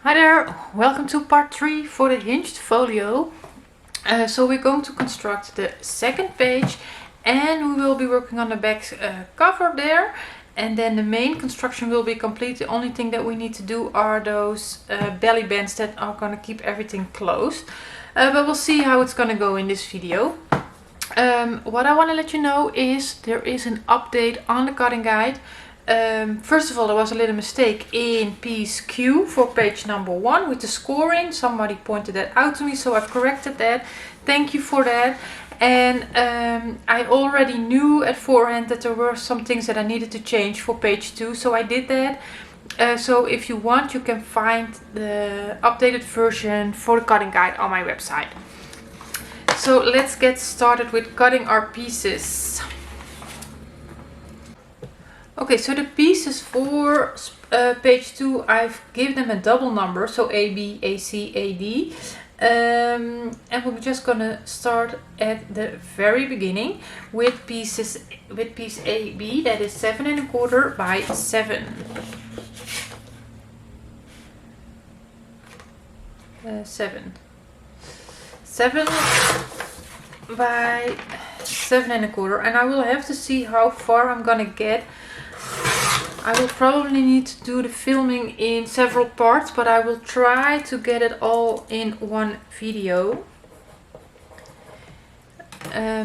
Hi there, welcome to part 3 for the hinged folio. So we're going to construct the second page and we will be working on the back cover there, and then the main construction will be complete. The only thing that we need to do are those belly bands that are going to keep everything closed, but we'll see how it's going to go in this video. What I want to let you know is there is an update on the cutting guide. First of all, there was a little mistake in piece Q for page number 1 with the scoring. Somebody pointed that out to me, so I've corrected that. Thank you for that. And I already knew at forehand that there were some things that I needed to change for page 2, so I did that. So if you want, you can find the updated version for the cutting guide on my website. So let's get started with cutting our pieces. Okay, so the pieces for page 2, I've given them a double number, so AB, AC, AD. And we're just gonna start at the very beginning with piece AB, that is 7 1/4 by 7. 7 by 7 1/4, and I will have to see how far I'm gonna get. I will probably need to do the filming in several parts, but I will try to get it all in one video.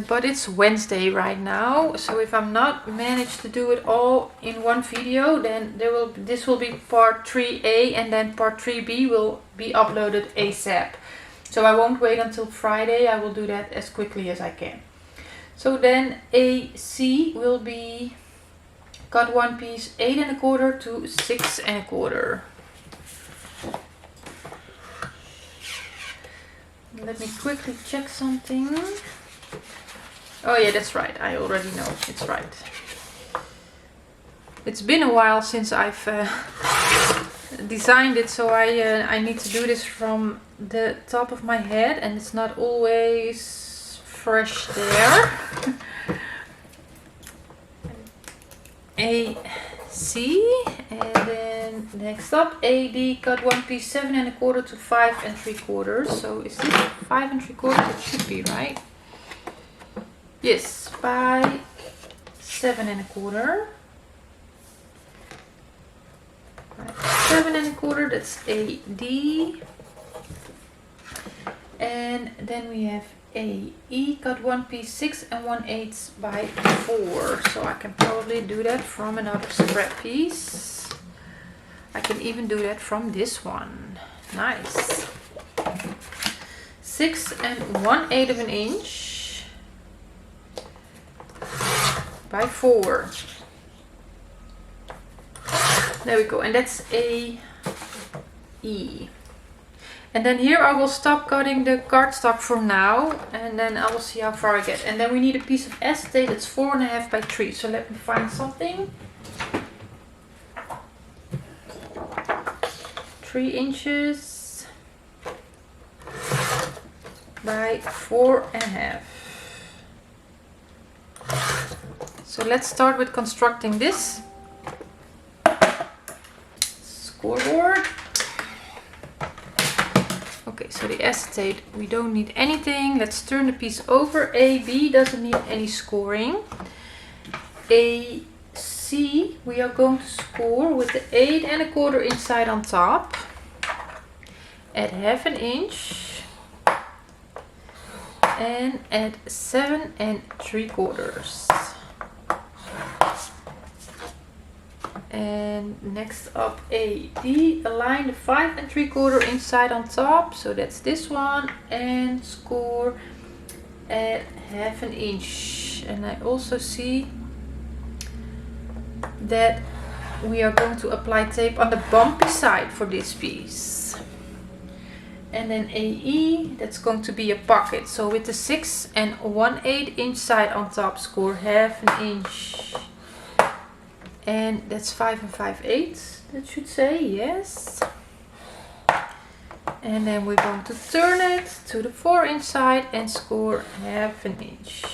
But it's Wednesday right now, so if I'm not managed to do it all in one video, then this will be part 3A, and then part 3B will be uploaded ASAP. So I won't wait until Friday, I will do that as quickly as I can. So then AC will be cut one piece 8 1/4 to 6 1/4. Let me quickly check something. Oh yeah, that's right. I already know it's right. It's been a while since I've designed it, so I need to do this from the top of my head, and it's not always fresh there. AC, and then next up AD, cut one piece 7 1/4 to 5 3/4. So is this 5 3/4? It should be, right? Yes, by 7 1/4. 7 1/4, that's AD. And then we have AE, cut one piece 6 1/8 by 4. So I can probably do that from another scrap piece. I can even do that from this one. Nice. 6 1/8 of an inch by 4. There we go, and that's AE. And then here I will stop cutting the cardstock for now, and then I will see how far I get. And then we need a piece of acetate that's 4 1/2 by 3. So let me find something. 3 inches by 4 1/2. So let's start with constructing this scoreboard. Okay, so the acetate, we don't need anything. Let's turn the piece over. AB doesn't need any scoring. AC, we are going to score with the 8 1/4 inside on top at 1/2 inch and at 7 3/4. And next up AD, align the 5 3/4 inside on top, so that's this one, and score at 1/2 inch. And I also see that we are going to apply tape on the bumpy side for this piece. And then AE, that's going to be a pocket, so with the 6 1/8 inch side on top, score 1/2 inch. And that's 5 5/8, that should say, yes. And then we're going to turn it to the 4 inch side and score 1/2 inch.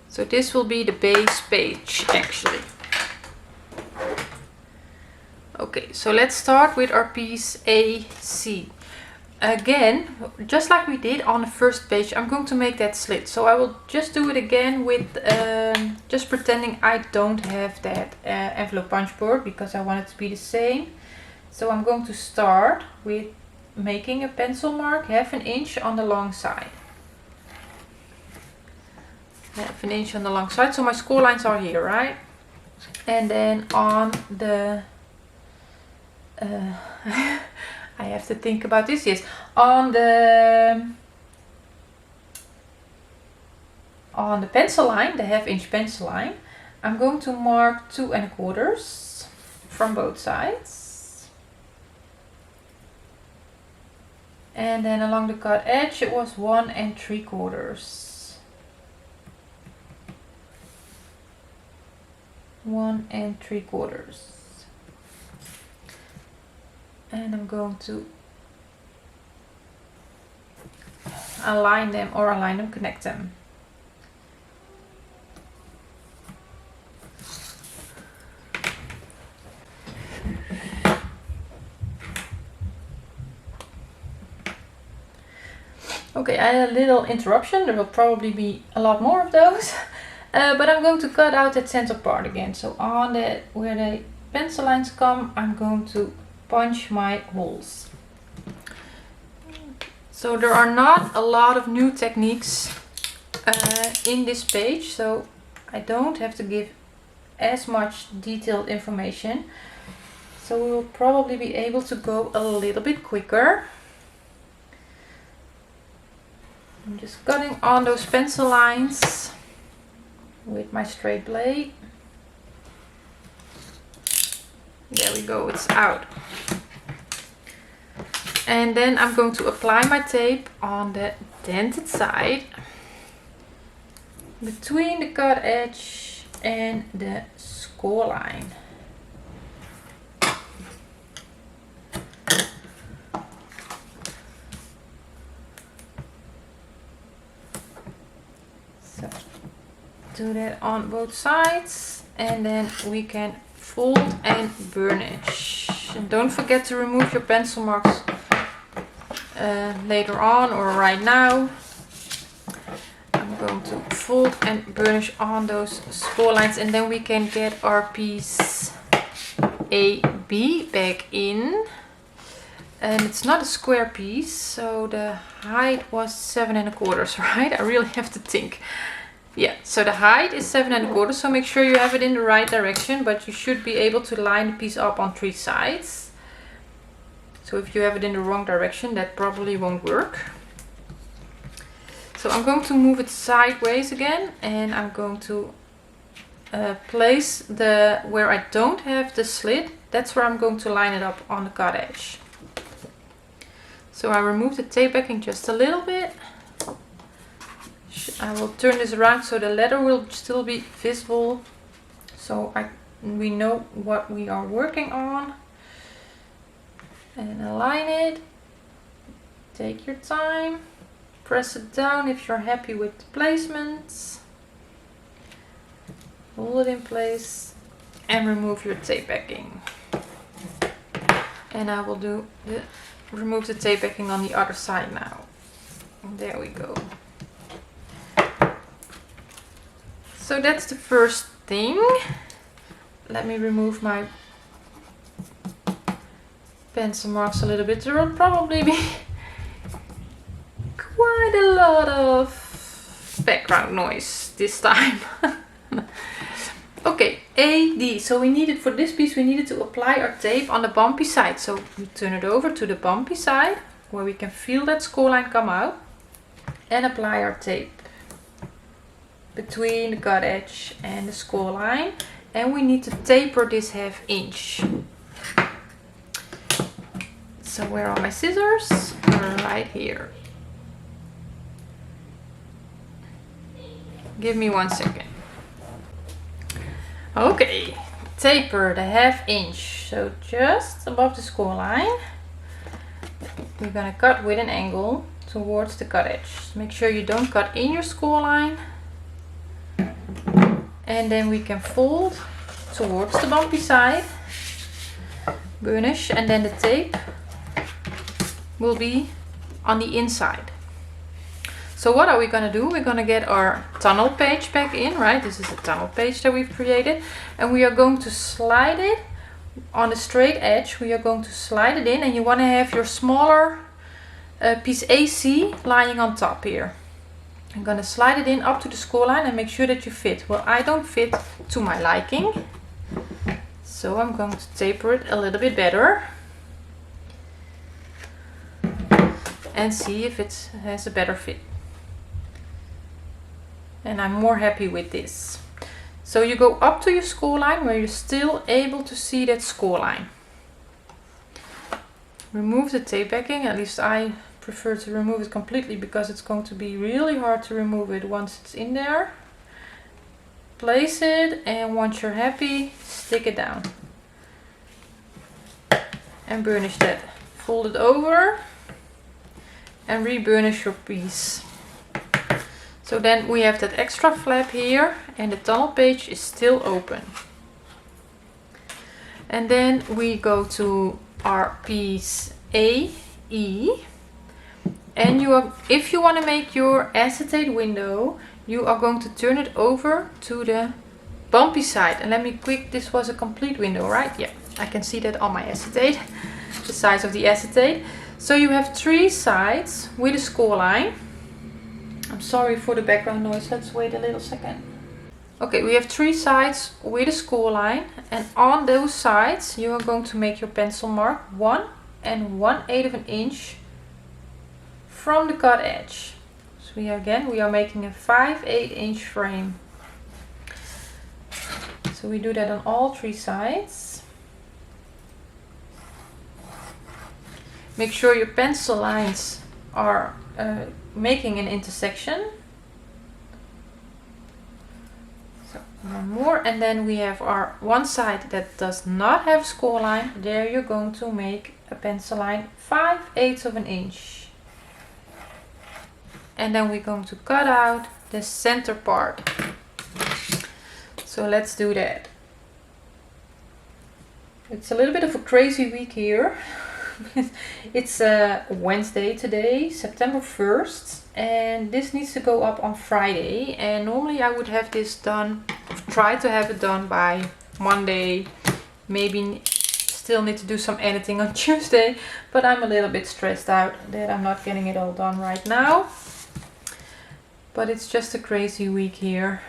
So this will be the base page actually. Okay, so let's start with our piece AC. Again, just like we did on the first page, I'm going to make that slit. So I will just do it again with just pretending I don't have that envelope punch board, because I want it to be the same. So I'm going to start with making a pencil mark 1/2 inch on the long side. 1/2 inch on the long side. So my score lines are here, right? And then on the I have to think about this. Yes, on the pencil line, the 1/2 inch pencil line, I'm going to mark 2 1/4 from both sides. And then along the cut edge it was 1 3/4. 1 3/4. And I'm going to align them, connect them. Okay, I had a little interruption. There will probably be a lot more of those. But I'm going to cut out that center part again. So on where the pencil lines come, I'm going to punch my holes. So there are not a lot of new techniques in this page, so I don't have to give as much detailed information. So we will probably be able to go a little bit quicker. I'm just cutting on those pencil lines with my straight blade. There we go, it's out. And then I'm going to apply my tape on the dented side between the cut edge and the score line. So do that on both sides, and then we can fold and burnish. And don't forget to remove your pencil marks later on or right now. I'm going to fold and burnish on those score lines, and then we can get our piece AB back in. And it's not a square piece, so the height was 7 1/4, right? I really have to think. Yeah, so the height is 7 1/4, so make sure you have it in the right direction, but you should be able to line the piece up on 3 sides. So if you have it in the wrong direction, that probably won't work. So I'm going to move it sideways again, and I'm going to place where I don't have the slit, that's where I'm going to line it up on the cut edge. So I remove the tape backing just a little bit. I will turn this around so the letter will still be visible, so we know what we are working on. And align it. Take your time. Press it down if you're happy with the placements. Hold it in place and remove your tape backing. And I will remove the tape backing on the other side now. And there we go. So that's the first thing. Let me remove my pencil marks a little bit. There will probably be quite a lot of background noise this time. Okay, AD. So we needed, for this piece, we needed to apply our tape on the bumpy side. So we turn it over to the bumpy side where we can feel that score line come out, and apply our tape between the cut edge and the score line, and we need to taper this 1/2 inch. So where are my scissors? Right here. Give me 1 second. Okay, taper the 1/2 inch, so just above the score line. We're gonna cut with an angle towards the cut edge. Make sure you don't cut in your score line. And then we can fold towards the bumpy side burnish, and then the tape will be on the inside. So what are we going to do? We're going to get our tunnel page back in, right? This is a tunnel page that we've created, and we are going to slide it on the straight edge. We are going to slide it in, and you want to have your smaller piece AC lying on top here. I'm going to slide it in up to the score line and make sure that you fit. Well, I don't fit to my liking, so I'm going to taper it a little bit better and see if it has a better fit. And I'm more happy with this. So you go up to your score line where you're still able to see that score line. Remove the tape backing, at least I prefer to remove it completely because it's going to be really hard to remove it once it's in there. Place it, and once you're happy, stick it down. And burnish that. Fold it over and re-burnish your piece. So then we have that extra flap here, and the tunnel page is still open. And then we go to our piece AE, and if you want to make your acetate window, you are going to turn it over to the bumpy side. And let me this was a complete window, right? Yeah, I can see that on my acetate, the size of the acetate. So you have 3 sides with a score line. I'm sorry for the background noise, let's wait a little second. Okay, we have 3 sides with a score line, and on those sides you are going to make your pencil mark 1 1/8 of an inch from the cut edge. So we are making a 5/8 inch frame. So we do that on all 3 sides. Make sure your pencil lines are making an intersection. So one more, and then we have our one side that does not have score line. There you're going to make a pencil line 5/8 of an inch. And then we're going to cut out the center part. So let's do that. It's a little bit of a crazy week here. It's Wednesday today, September 1st, and this needs to go up on Friday, and normally I would have this done, try to have it done by Monday, maybe still need to do some editing on Tuesday, but I'm a little bit stressed out that I'm not getting it all done right now. But it's just a crazy week here.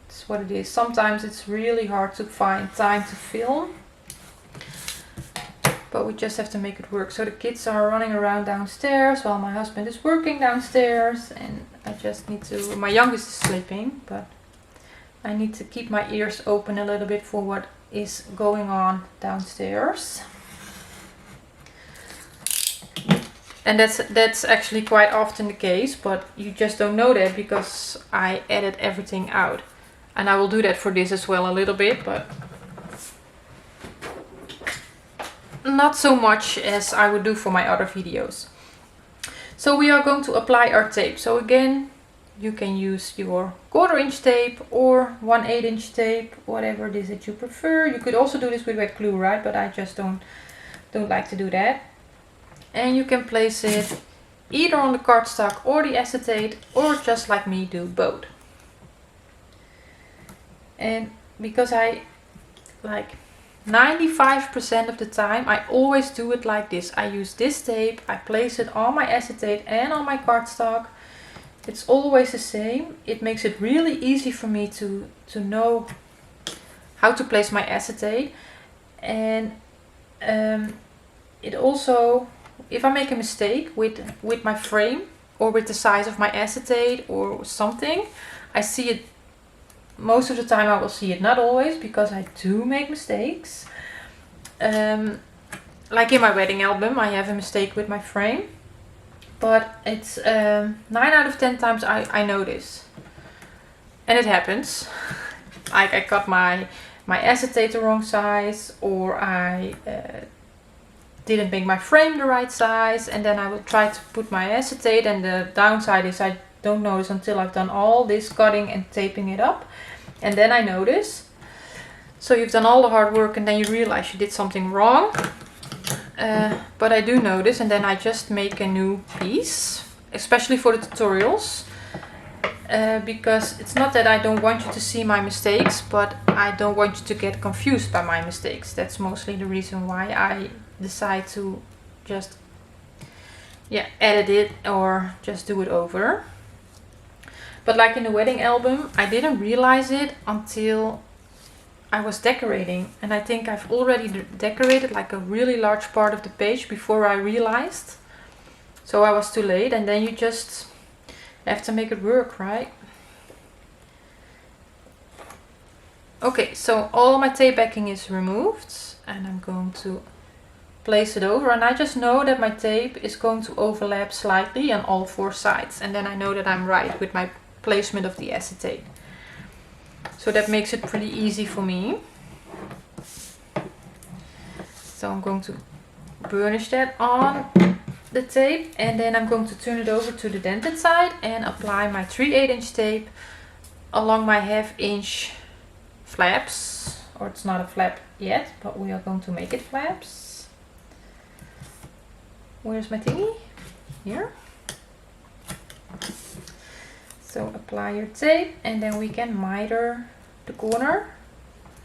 It's what it is. Sometimes it's really hard to find time to film, but we just have to make it work. So the kids are running around downstairs while my husband is working downstairs, and I just need to, my youngest is sleeping, but I need to keep my ears open a little bit for what is going on downstairs. And that's actually quite often the case, but you just don't know that because I edit everything out. And I will do that for this as well a little bit, but not so much as I would do for my other videos. So we are going to apply our tape. So again, you can use your 1/4 inch tape or 1/8 inch tape, whatever it is that you prefer. You could also do this with wet glue, right? But I just don't like to do that. And you can place it either on the cardstock or the acetate, or just like me, do both. And because I like 95% of the time I always do it like this. I use this tape, I place it on my acetate and on my cardstock. It's always the same. It makes it really easy for me to know how to place my acetate. And it also, if I make a mistake with my frame or with the size of my acetate or something, I see it. Most of the time I will see it, not always, because I do make mistakes. Like in my wedding album, I have a mistake with my frame. But it's 9 out of 10 times I notice. And it happens. Like I cut my acetate the wrong size, or I didn't make my frame the right size, and then I will try to put my acetate, and the downside is I don't notice until I've done all this cutting and taping it up, and then I notice. So you've done all the hard work and then you realize you did something wrong. But I do notice, and then I just make a new piece, especially for the tutorials. Because it's not that I don't want you to see my mistakes, but I don't want you to get confused by my mistakes. That's mostly the reason why I decide to just edit it or just do it over. But like in the wedding album, I didn't realize it until I was decorating, and I think I've already decorated like a really large part of the page before I realized. So I was too late, and then you just have to make it work, right? Okay, so all my tape backing is removed, and I'm going to place it over, and I just know that my tape is going to overlap slightly on all 4 sides, and then I know that I'm right with my placement of the acetate. So that makes it pretty easy for me. So I'm going to burnish that on the tape, and then I'm going to turn it over to the dented side and apply my 3/8" tape along my 1/2" flaps. Or it's not a flap yet, but we are going to make it flaps. Where's my thingy? Here. So apply your tape, and then we can miter the corner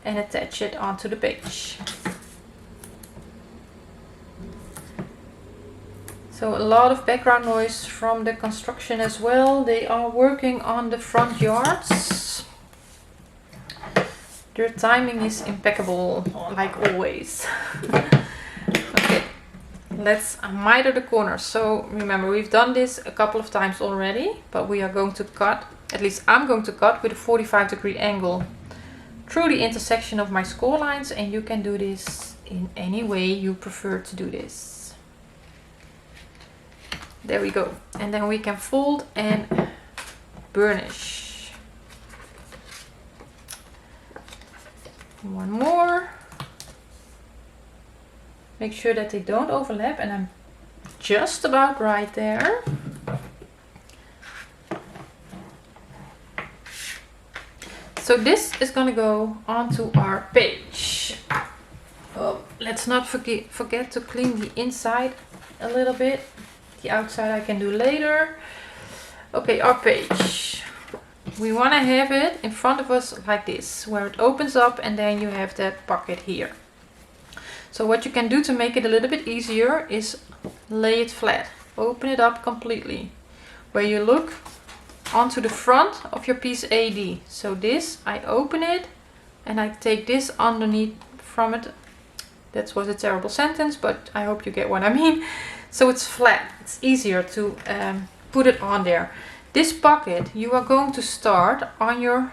and attach it onto the page. So a lot of background noise from the construction as well. They are working on the front yards. Their timing is impeccable, like always. Okay, let's miter the corners. So remember, we've done this a couple of times already, but we are going to cut, at least I'm going to cut with a 45-degree angle through the intersection of my score lines, and you can do this in any way you prefer to do this. There we go. And then we can fold and burnish. One more. Make sure that they don't overlap, and I'm just about right there. So this is gonna go onto our page. Oh, let's not forget to clean the inside a little bit. The outside I can do later. Okay, our page. We want to have it in front of us like this, where it opens up, and then you have that pocket here. So what you can do to make it a little bit easier is lay it flat. Open it up completely, where you look onto the front of your piece AD. So this, I open it and I take this underneath from it. That was a terrible sentence, but I hope you get what I mean. So it's flat. It's easier to put it on there. This pocket you are going to start on your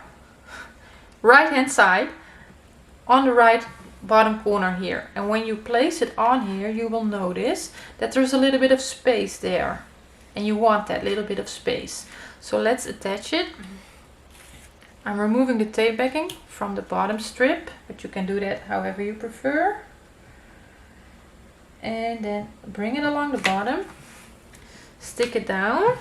right hand side, on the right bottom corner here. And when you place it on here, you will notice that there's a little bit of space there. And you want that little bit of space. So let's attach it. I'm removing the tape backing from the bottom strip, but you can do that however you prefer. And then bring it along the bottom, stick it down.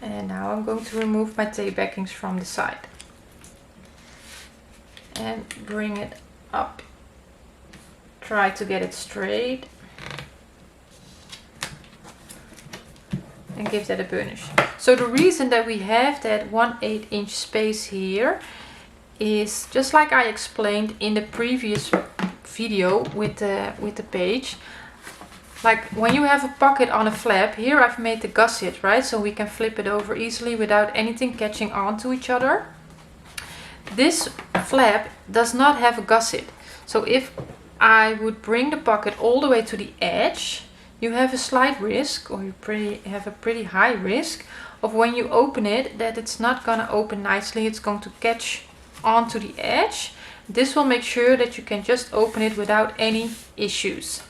And now I'm going to remove my tape backings from the side. And bring it up. Try to get it straight. And give that a burnish. So the reason that we have that 1/8" space here is just like I explained in the previous video with the page. Like when you have a pocket on a flap, here I've made the gusset, right? So we can flip it over easily without anything catching on to each other. This flap does not have a gusset. So if I would bring the pocket all the way to the edge, you have a slight risk, or you have a pretty high risk of when you open it that it's not gonna open nicely. It's going to catch onto the edge. This will make sure that you can just open it without any issues.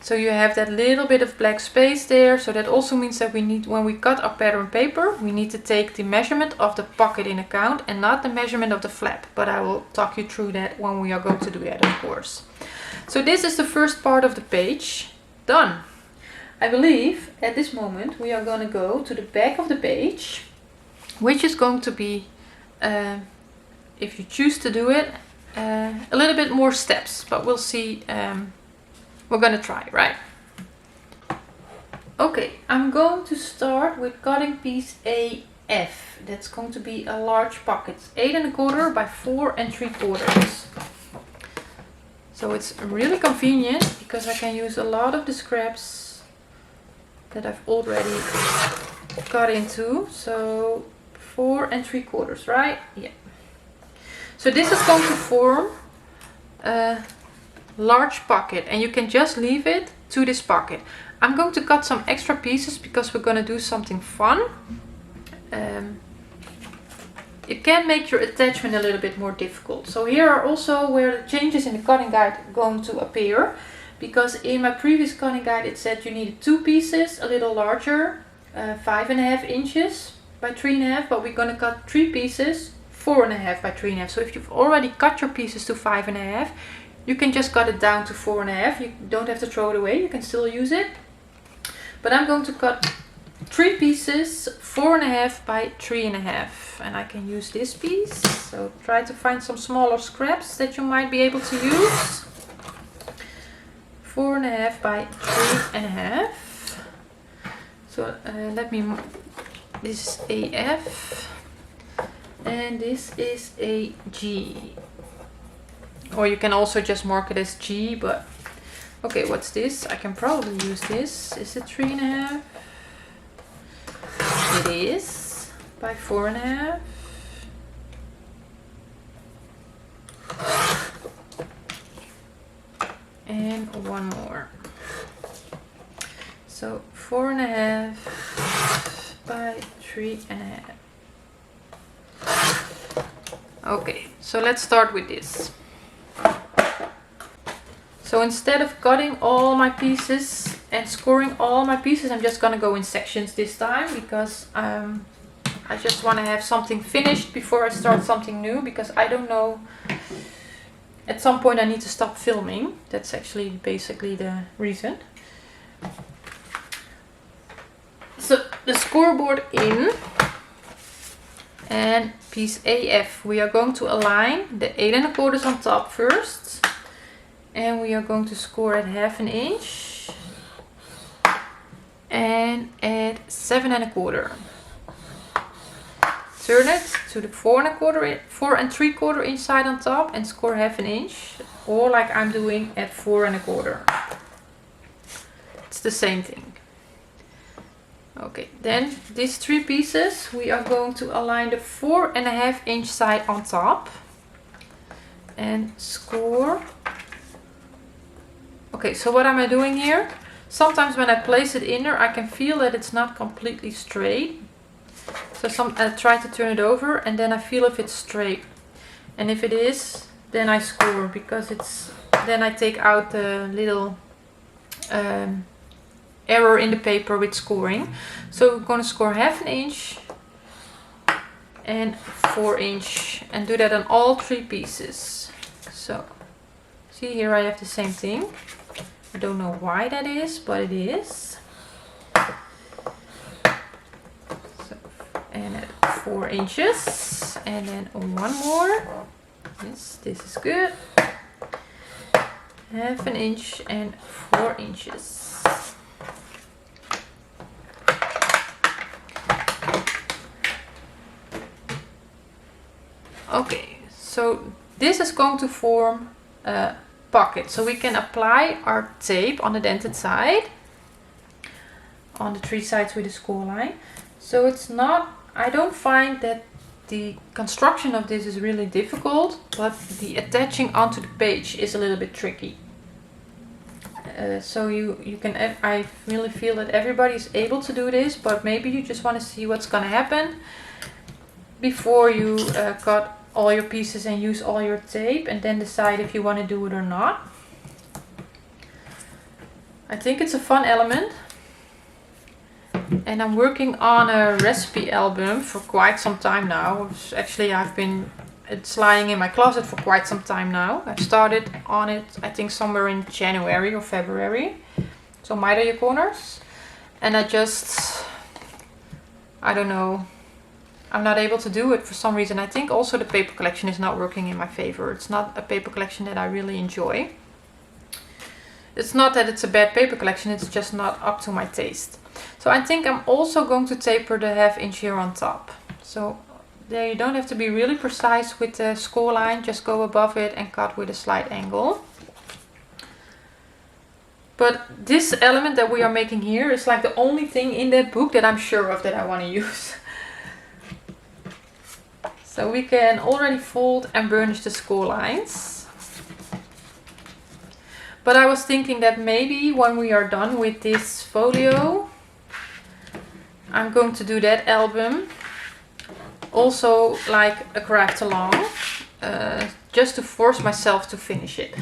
So you have that little bit of black space there. So that also means that we need, when we cut our pattern paper, we need to take the measurement of the pocket in account and not the measurement of the flap. But I will talk you through that when we are going to do that, of course. So this is the first part of the page done. I believe at this moment we are going to go to the back of the page, which is going to be if you choose to do it, a little bit more steps, but we'll see. We're gonna try, right? Okay, I'm going to start with cutting piece AF. That's going to be a large pocket, 8 1/4 by 4 3/4. So it's really convenient because I can use a lot of the scraps that I've already got into. So 4 3/4, right? Yeah. So this is going to form a large pocket, and you can just leave it to this pocket. I'm going to cut some extra pieces because we're going to do something fun. It can make your attachment a little bit more difficult. So here are also where the changes in the cutting guide are going to appear. Because in my previous cutting guide it said you needed 2 pieces, a little larger, 5 1/2 inches by 3 1/2, but we're going to cut 3 pieces, 4 1/2 by 3 1/2. So if you've already cut your pieces to 5 1/2, you can just cut it down to 4 1/2. You don't have to throw it away, you can still use it. But I'm going to cut 3 pieces, 4 1/2 by 3 1/2, and I can use this piece. So try to find some smaller scraps that you might be able to use. 4 1/2 by 3 1/2. So this is AF, and this is a G. Or you can also just mark it as G, but okay, what's this? I can probably use this. Is it 3 1/2? It is by 4 1/2. And one more. So 4 1/2 by 3 1/2. Okay, so let's start with this. So instead of cutting all my pieces and scoring all my pieces, I'm just gonna go in sections this time because I just want to have something finished before I start something new, because I don't know, at some point I need to stop filming. That's actually basically the reason. So the scoreboard in and piece AF, we are going to align the 8 1/4 on top first. And we are going to score at 1/2 inch and at 7 1/4. Turn it to the 4 3/4 inch side on top and score 1/2 inch, or like I'm doing at 4 1/4. It's the same thing. Okay, then these 3 pieces we are going to align the 4 1/2 inch side on top and score. Okay, so what am I doing here? Sometimes when I place it in there, I can feel that it's not completely straight. So I try to turn it over and then I feel if it's straight. And if it is, then I score, because then I take out the little error in the paper with scoring. So we're going to score 1/2 inch and 4 inch and do that on all 3 pieces. So see, here I have the same thing. I don't know why that is, but it is. So, and at 4 inches, and then one more. Yes, this is good. 1/2 inch and 4 inches. Okay, so this is going to form a pocket, so we can apply our tape on the dented side on the 3 sides with a score line. So it's not, I don't find that the construction of this is really difficult, but the attaching onto the page is a little bit tricky. So you can, I really feel that everybody is able to do this, but maybe you just want to see what's gonna happen before you cut all your pieces and use all your tape, and then decide if you want to do it or not. I think it's a fun element, and I'm working on a recipe album for quite some time now. Actually, it's lying in my closet for quite some time now. I started on it, I think somewhere in January or February. So mide je corners. And I don't know, I'm not able to do it for some reason. I think also the paper collection is not working in my favor. It's not a paper collection that I really enjoy. It's not that it's a bad paper collection, it's just not up to my taste. So I think I'm also going to taper the 1/2 inch here on top. So there you don't have to be really precise with the score line, just go above it and cut with a slight angle. But this element that we are making here is like the only thing in that book that I'm sure of that I want to use. So we can already fold and burnish the score lines. But I was thinking that maybe when we are done with this folio, I'm going to do that album also like a craft along, just to force myself to finish it.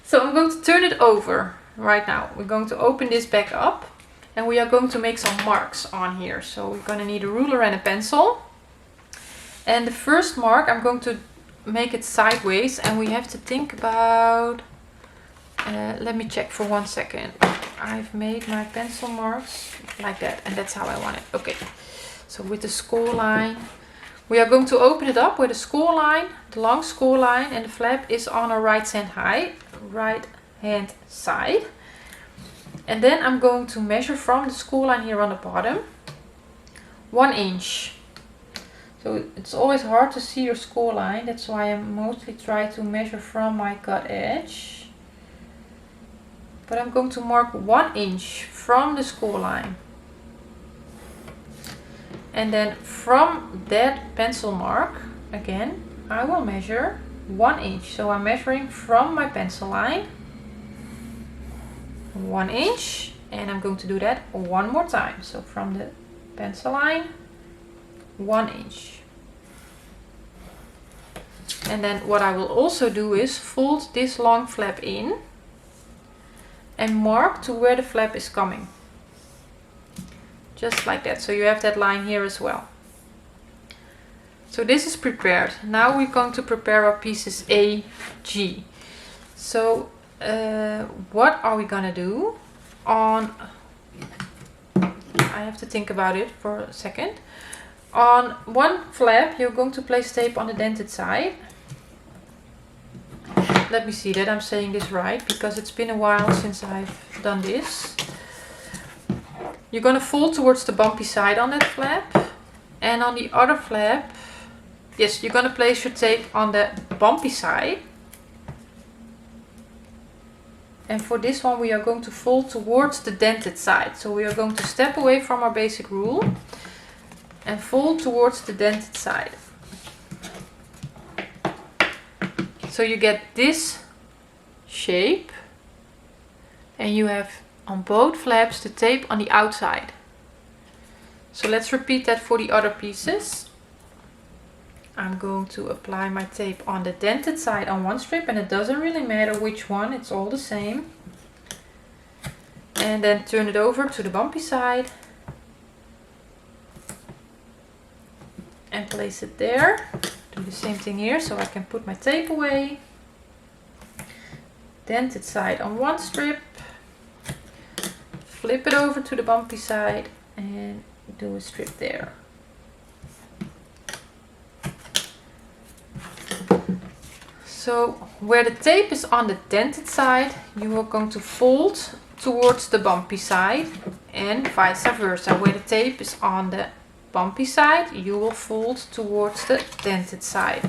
So I'm going to turn it over right now. We're going to open this back up and we are going to make some marks on here. So we're going to need a ruler and a pencil. And the first mark, I'm going to make it sideways and we have to think about, let me check for 1 second. I've made my pencil marks like that and that's how I want it. Okay, so with the score line, we are going to open it up with a score line, the long score line, and the flap is on our right hand side. And then I'm going to measure from the score line here on the bottom 1 inch. So it's always hard to see your score line, that's why I mostly try to measure from my cut edge. But I'm going to mark 1 inch from the score line. And then from that pencil mark, again, I will measure 1 inch. So I'm measuring from my pencil line 1 inch, and I'm going to do that one more time. So from the pencil line, 1 inch. And then what I will also do is fold this long flap in and mark to where the flap is coming. Just like that. So you have that line here as well. So this is prepared. Now we're going to prepare our pieces A, G. So what are we gonna do on, I have to think about it for a second. On one flap you're going to place tape on the dented side. Let me see that I'm saying this right, because it's been a while since I've done this. You're going to fold towards the bumpy side on that flap, and on the other flap, yes, you're going to place your tape on the bumpy side. And for this one we are going to fold towards the dented side. So we are going to step away from our basic rule and fold towards the dented side. So you get this shape and you have on both flaps the tape on the outside. So let's repeat that for the other pieces. I'm going to apply my tape on the dented side on one strip, and it doesn't really matter which one, it's all the same. And then turn it over to the bumpy side and place it there. Do the same thing here, so I can put my tape away. Dented side on one strip, flip it over to the bumpy side and do a strip there. So where the tape is on the dented side, you are going to fold towards the bumpy side, and vice versa. Where the tape is on the bumpy side, you will fold towards the dented side.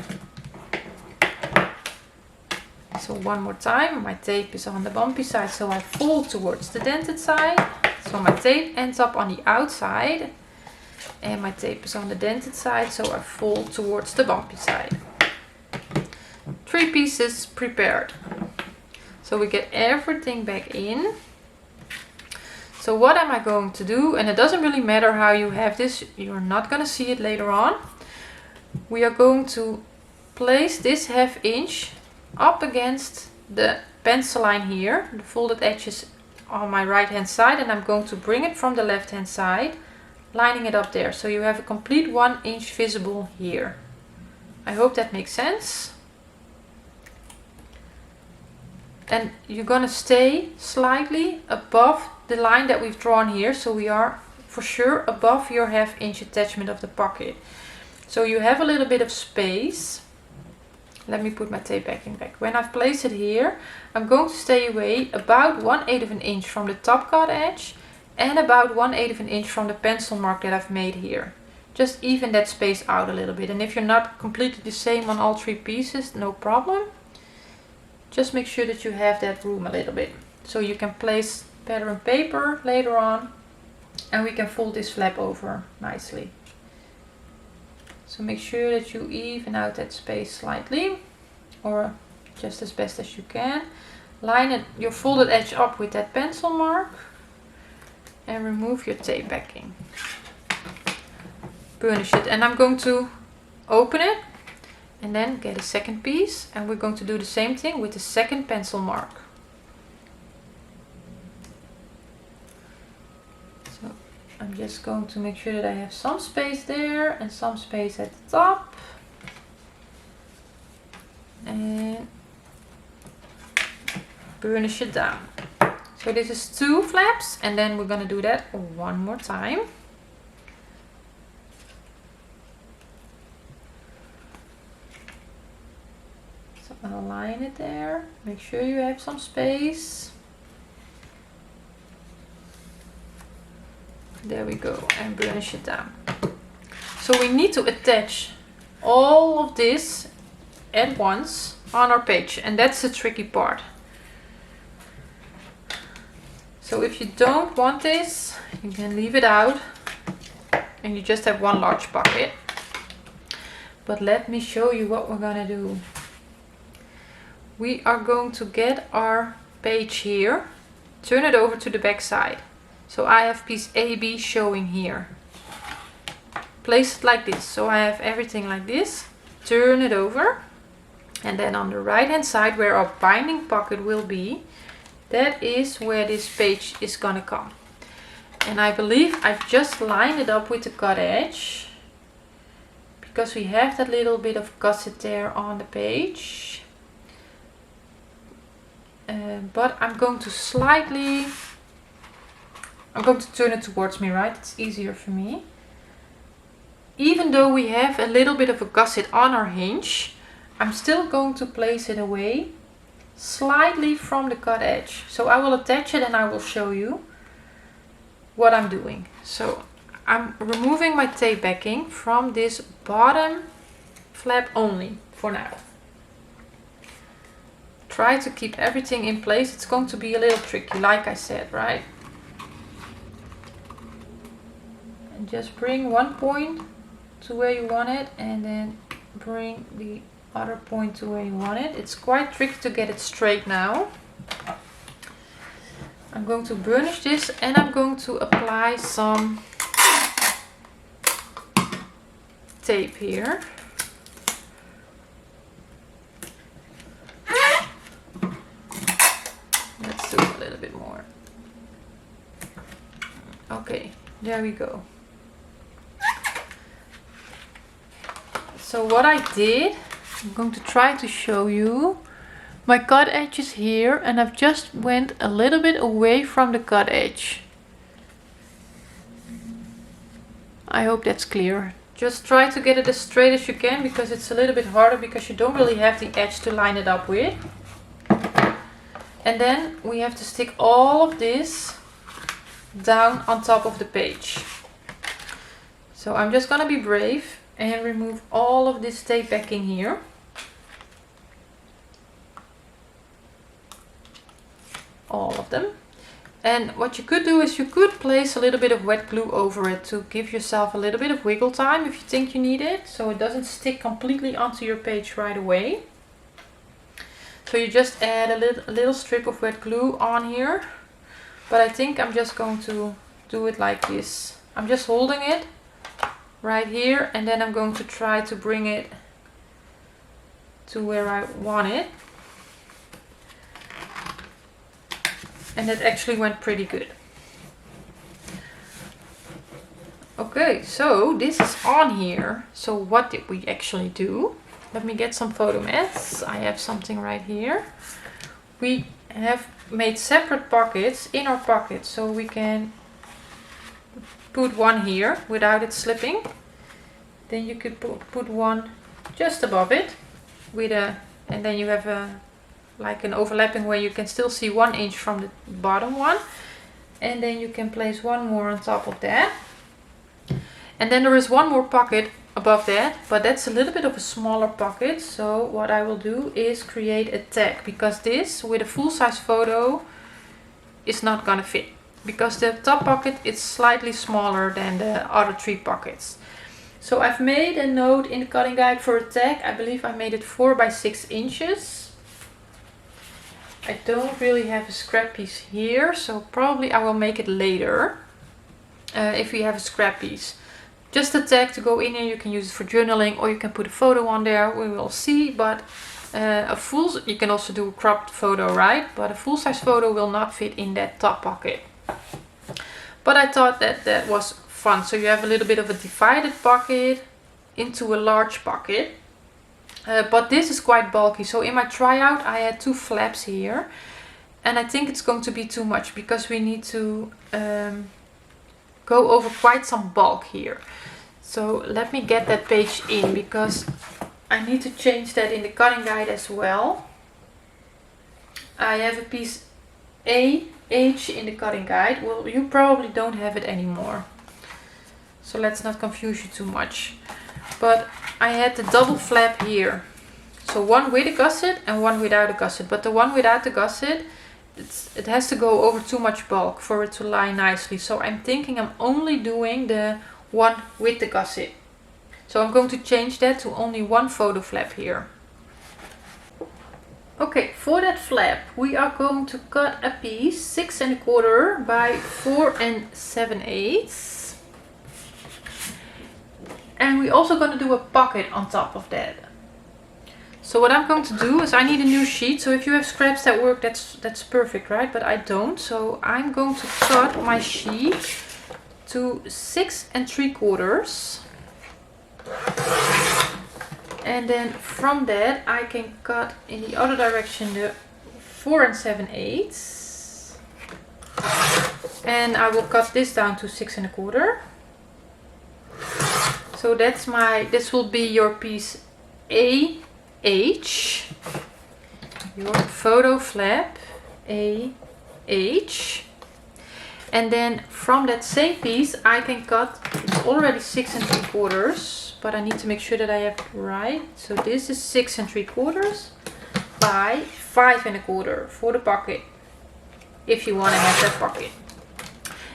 So one more time, my tape is on the bumpy side, so I fold towards the dented side. So my tape ends up on the outside, and my tape is on the dented side, so I fold towards the bumpy side. 3 pieces prepared. So we get everything back in. So what am I going to do? And it doesn't really matter how you have this, you're not going to see it later on. We are going to place this 1/2 inch up against the pencil line here, the folded edges on my right hand side, and I'm going to bring it from the left hand side, lining it up there. So you have a complete 1 inch visible here. I hope that makes sense. And you're going to stay slightly above the line that we've drawn here, so we are for sure above your 1/2 inch attachment of the pocket. So you have a little bit of space. Let me put my tape backing back. When I've placed it here, I'm going to stay away about 1/8 of an inch from the top cut edge and about 1/8 of an inch from the pencil mark that I've made here. Just even that space out a little bit. And if you're not completely the same on all 3 pieces, no problem. Just make sure that you have that room a little bit. So you can place pattern paper later on and we can fold this flap over nicely. So make sure that you even out that space slightly, or just as best as you can. Line it, your folded edge up with that pencil mark and remove your tape backing. Burnish it, and I'm going to open it and then get a second piece, and we're going to do the same thing with the second pencil mark. So I'm just going to make sure that I have some space there and some space at the top. And burnish it down. So this is 2 flaps, and then we're going to do that one more time. So align it there. Make sure you have some space. There we go, and burnish it down. So we need to attach all of this at once on our page, and that's the tricky part. So if you don't want this, you can leave it out and you just have one large pocket. But let me show you what we're gonna do. We are going to get our page here, turn it over to the back side. So I have piece AB showing here. Place it like this. So I have everything like this. Turn it over. And then on the right hand side where our binding pocket will be, that is where this page is gonna come. And I believe I've just lined it up with the cut edge, because we have that little bit of gusset there on the page. But I'm going to turn it towards me, right? It's easier for me. Even though we have a little bit of a gusset on our hinge, I'm still going to place it away slightly from the cut edge. So I will attach it and I will show you what I'm doing. So I'm removing my tape backing from this bottom flap only for now. Try to keep everything in place. It's going to be a little tricky, like I said, right? And just bring one point to where you want it and then bring the other point to where you want it. It's quite tricky to get it straight now. I'm going to burnish this and I'm going to apply some tape here. Let's do a little bit more. Okay, there we go. So what I did, I'm going to try to show you. My cut edge is here and I've just went a little bit away from the cut edge. I hope that's clear. Just try to get it as straight as you can, because it's a little bit harder because you don't really have the edge to line it up with. And then we have to stick all of this down on top of the page. So I'm just gonna be brave and remove all of this tape backing here. All of them. And what you could do is you could place a little bit of wet glue over it to give yourself a little bit of wiggle time if you think you need it, so it doesn't stick completely onto your page right away. So you just add a little strip of wet glue on here, but I think I'm just going to do it like this. I'm just holding it right here and then I'm going to try to bring it to where I want it. And it actually went pretty good. Okay, so this is on here. So what did we actually do? Let me get some photo mats. I have something right here. We have made separate pockets in our pockets so we can put one here without it slipping. Then you could put one just above it with and then you have like an overlapping where you can still see 1 inch from the bottom one. And then you can place one more on top of that. And then there is one more pocket above that, but that's a little bit of a smaller pocket. So what I will do is create a tag, because this with a full-size photo is not gonna fit, because the top pocket is slightly smaller than the other 3 pockets. So I've made a note in the cutting guide for a tag. I believe I made it 4 by 6 inches. I don't really have a scrap piece here, so probably I will make it later if we have a scrap piece. Just a tag to go in here. You can use it for journaling, or you can put a photo on there. We will see, but you can also do a cropped photo, right? But a full-size photo will not fit in that top pocket. But I thought that was fun. So you have a little bit of a divided pocket into a large pocket. But this is quite bulky. So in my tryout I had 2 flaps here. And I think it's going to be too much, because we need to go over quite some bulk here. So let me get that page in, because I need to change that in the cutting guide as well. I have a piece AH in the cutting guide. Well, you probably don't have it anymore, so let's not confuse you too much. But I had the double flap here. So one with a gusset and one without a gusset. But the one without the gusset, it has to go over too much bulk for it to lie nicely. So I'm thinking I'm only doing the one with the gusset. So I'm going to change that to only one photo flap here. Okay, for that flap we are going to cut a piece 6 1/4 by 4 7/8. And we're also going to do a pocket on top of that. So what I'm going to do is I need a new sheet. So if you have scraps that work, that's perfect, right? But I don't. So I'm going to cut my sheet to 6 3/4. And then from that I can cut in the other direction the 4 7/8. And I will cut this down to 6 1/4. So that's this will be your piece AH, your photo flap AH. And then from that same piece I can cut, it's already 6 3/4, but I need to make sure that I have it right. So this is 6 3/4 by 5 1/4 for the pocket, if you want to have that pocket.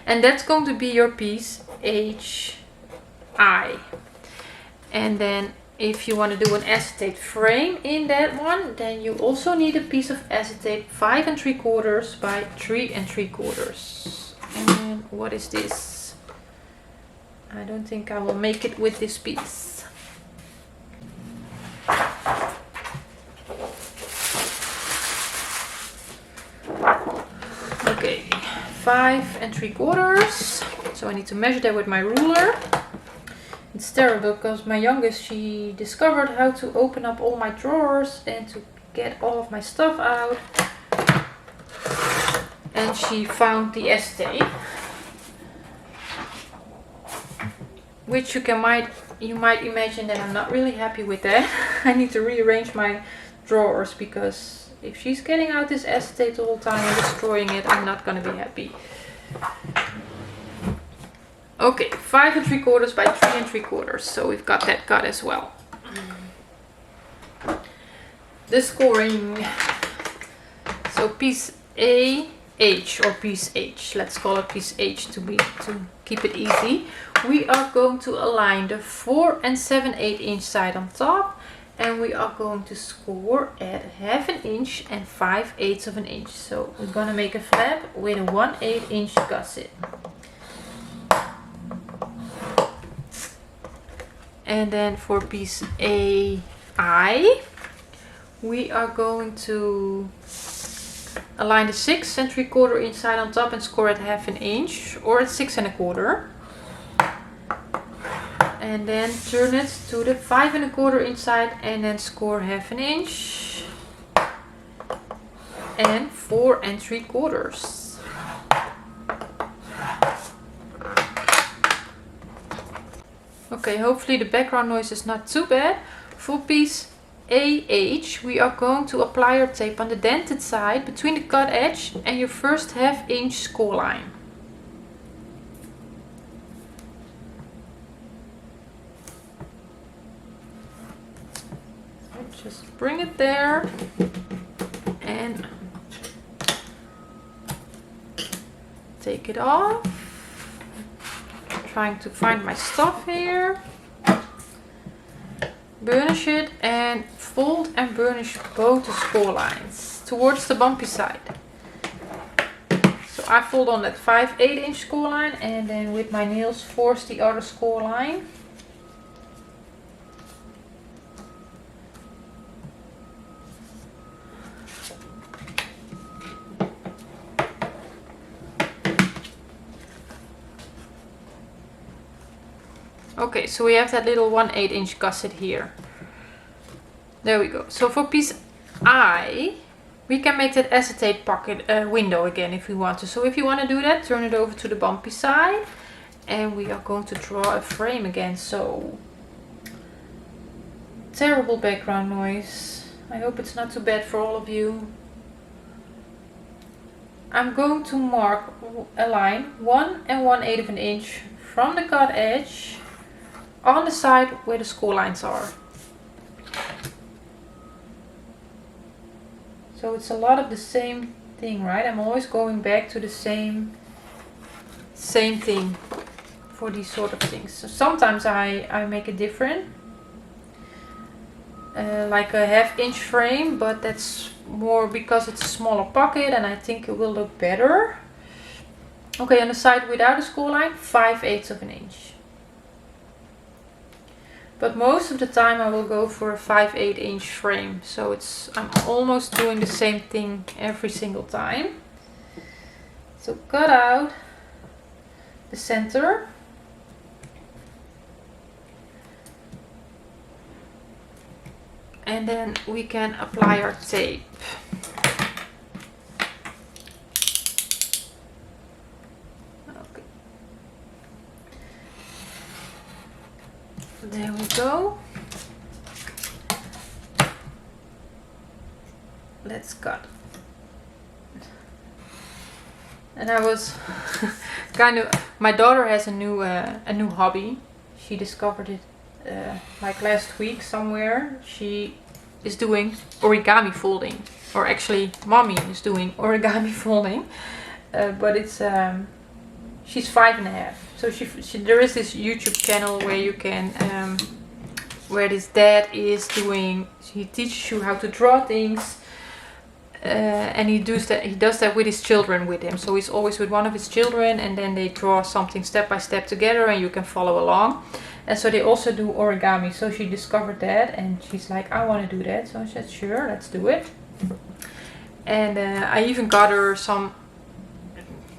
And that's going to be your piece HI. And then if you want to do an acetate frame in that one, then you also need a piece of acetate 5 3/4 by 3 3/4. And what is this? I don't think I will make it with this piece. Okay, 5 3/4. So I need to measure that with my ruler. It's terrible because my youngest, she discovered how to open up all my drawers and to get all of my stuff out. And she found the acetate, which you might imagine that I'm not really happy with that. I need to rearrange my drawers, because if she's getting out this acetate the whole time and destroying it, I'm not gonna be happy. Okay, 5 3/4 by 3 3/4. So we've got that cut as well. The scoring. So piece AH or piece H. Let's call it piece H to keep it easy. We are going to align the 4 7/8 inch side on top, and we are going to score at 1/2 inch and 5/8 inch. So we're gonna make a flap with a 1/8 inch gusset. And then for piece AI, we are going to align the 6 3/4 inch side on top and score at 1/2 inch or at 6 1/4. And then turn it to the 5 1/4 inch side and then score 1/2 inch and 4 3/4. Okay, hopefully the background noise is not too bad. For piece AH, we are going to apply our tape on the dented side between the cut edge and your first 1/2 inch score line. So just bring it there and take it off. Trying to find my stuff here. Burnish it and fold and burnish both the score lines towards the bumpy side. So I fold on that 5/8 inch score line and then with my nails force the other score line. Okay, so we have that little 1/8 inch gusset here. There we go. So for piece I, we can make that acetate pocket window again if we want to. So if you want to do that, turn it over to the bumpy side. And we are going to draw a frame again. So, terrible background noise. I hope it's not too bad for all of you. I'm going to mark a line 1 1/8 of an inch from the cut edge on the side where the score lines are. So it's a lot of the same thing, right? I'm always going back to the same thing for these sort of things. So sometimes I make it different, like a 1/2 inch frame, but that's more because it's a smaller pocket and I think it will look better. Okay, on the side without a score line, 5/8 of an inch. But most of the time I will go for a 5/8 inch frame. So I'm almost doing the same thing every single time. So cut out the center. And then we can apply our tape. Okay. There we go. Let's cut. And I was my daughter has a new hobby. She discovered it like last week somewhere. She is doing origami folding, or actually mommy is doing origami folding, but it's she's 5.5, so there is this YouTube channel where you can where this dad is doing, he teaches you how to draw things, and he does that with his children with him. So he's always with one of his children and then they draw something step by step together and you can follow along. And so they also do origami. So she discovered that and she's like, I want to do that. So I said, sure, let's do it. And I even got her some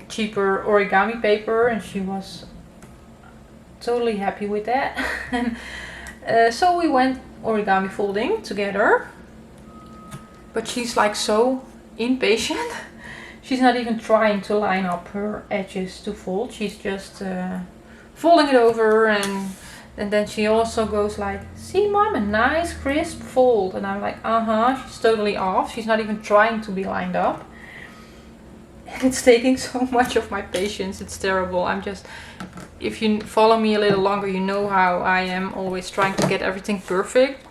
cheaper origami paper and she was totally happy with that. And so we went origami folding together. But she's like so impatient. She's not even trying to line up her edges to fold. She's just folding it over, and then she also goes like, see mom, a nice crisp fold. And I'm like, she's totally off. She's not even trying to be lined up. And it's taking so much of my patience. It's terrible. If you follow me a little longer, you know how I am always trying to get everything perfect.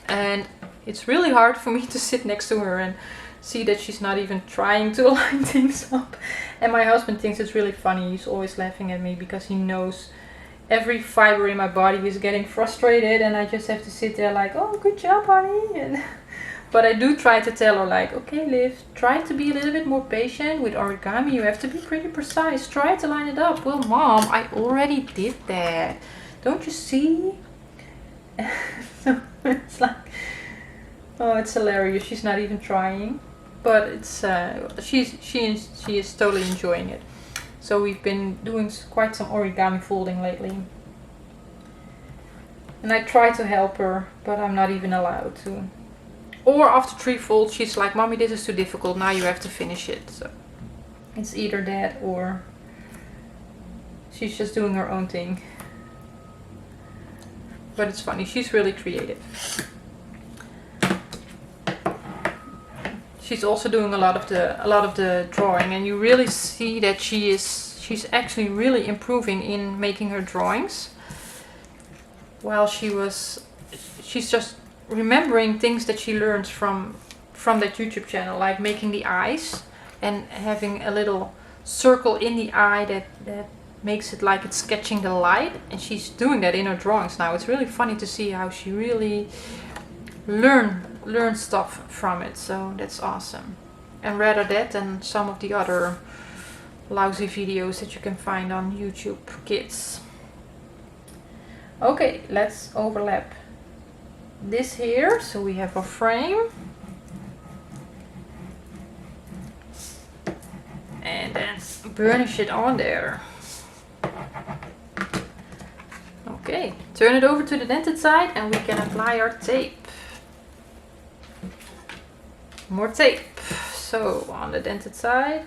And it's really hard for me to sit next to her and see that she's not even trying to line things up. And my husband thinks it's really funny. He's always laughing at me because he knows every fiber in my body is getting frustrated and I just have to sit there like, oh, good job, honey. But I do try to tell her like, okay, Liv, try to be a little bit more patient with origami. You have to be pretty precise. Try to line it up. Well, mom, I already did that. Don't you see? So it's like, oh, it's hilarious. She's not even trying, but it's she is totally enjoying it. So we've been doing quite some origami folding lately, and I try to help her, but I'm not even allowed to. Or after 3 folds, she's like, "Mommy, this is too difficult. Now you have to finish it." So it's either that or she's just doing her own thing. but it's funny. She's really creative. She's also doing a lot of the drawing, and you really see that she's actually really improving in making her drawings. While she's just remembering things that she learns from that YouTube channel, like making the eyes and having a little circle in the eye that makes it like it's sketching the light, and she's doing that in her drawings now. It's really funny to see how she really learn stuff from it, so that's awesome. And rather that than some of the other lousy videos that you can find on YouTube Kids. Okay, let's overlap this here so we have a frame, and then burnish it on there. Okay, turn it over to the dented side and we can apply our tape. More tape. So on the dented side.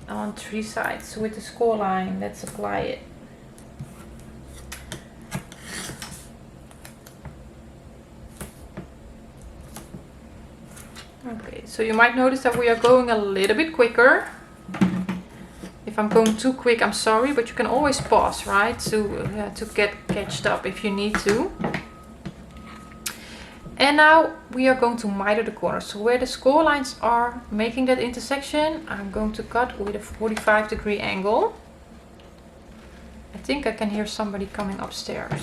On 3 sides with the score line, let's apply it. Okay, so you might notice that we are going a little bit quicker. If I'm going too quick, I'm sorry, but you can always pause, right, to get catched up if you need to. And now we are going to miter the corners. So where the score lines are making that intersection, I'm going to cut with a 45-degree angle. I think I can hear somebody coming upstairs.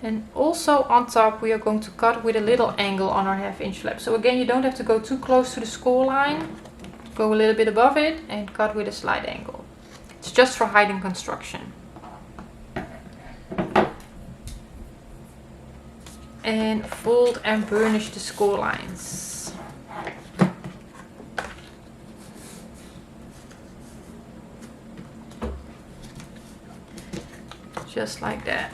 And also on top we are going to cut with a little angle on our 1/2 inch flap. So again, you don't have to go too close to the score line. Go a little bit above it and cut with a slight angle. It's just for hiding construction. And fold and burnish the score lines. Just like that.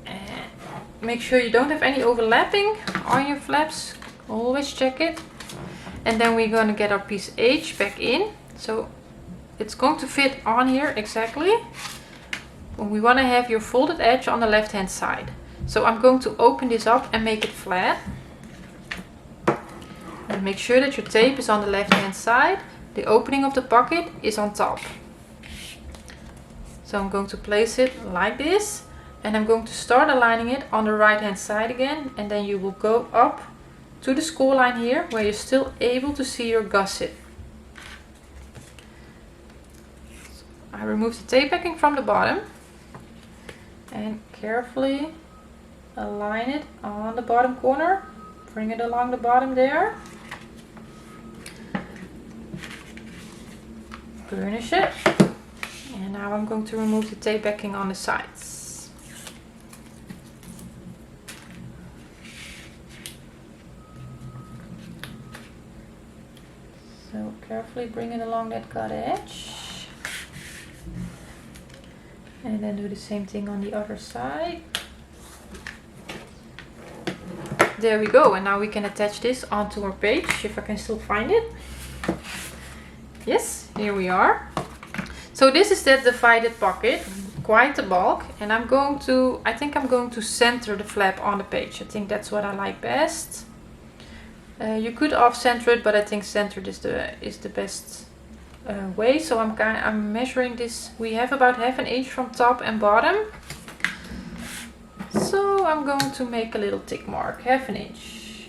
And make sure you don't have any overlapping on your flaps. Always check it. And then we're going to get our piece H back in. So it's going to fit on here exactly. We want to have your folded edge on the left hand side. So I'm going to open this up and make it flat. And make sure that your tape is on the left hand side. The opening of the pocket is on top. So I'm going to place it like this. And I'm going to start aligning it on the right hand side again. And then you will go up to the score line here where you're still able to see your gusset. So I remove the tape backing from the bottom. And carefully align it on the bottom corner, bring it along the bottom there, burnish it, and now I'm going to remove the tape backing on the sides. So carefully bring it along that cut edge, and then do the same thing on the other side. There we go, and now we can attach this onto our page, if I can still find it. Yes, here we are. So this is that divided pocket, quite the bulk, and I think I'm going to center the flap on the page. I think that's what I like best. You could off-center it, but I think centered is the best way. So I'm measuring this. We have about 1/2 inch from top and bottom. So I'm going to make a little tick mark, 1/2 inch.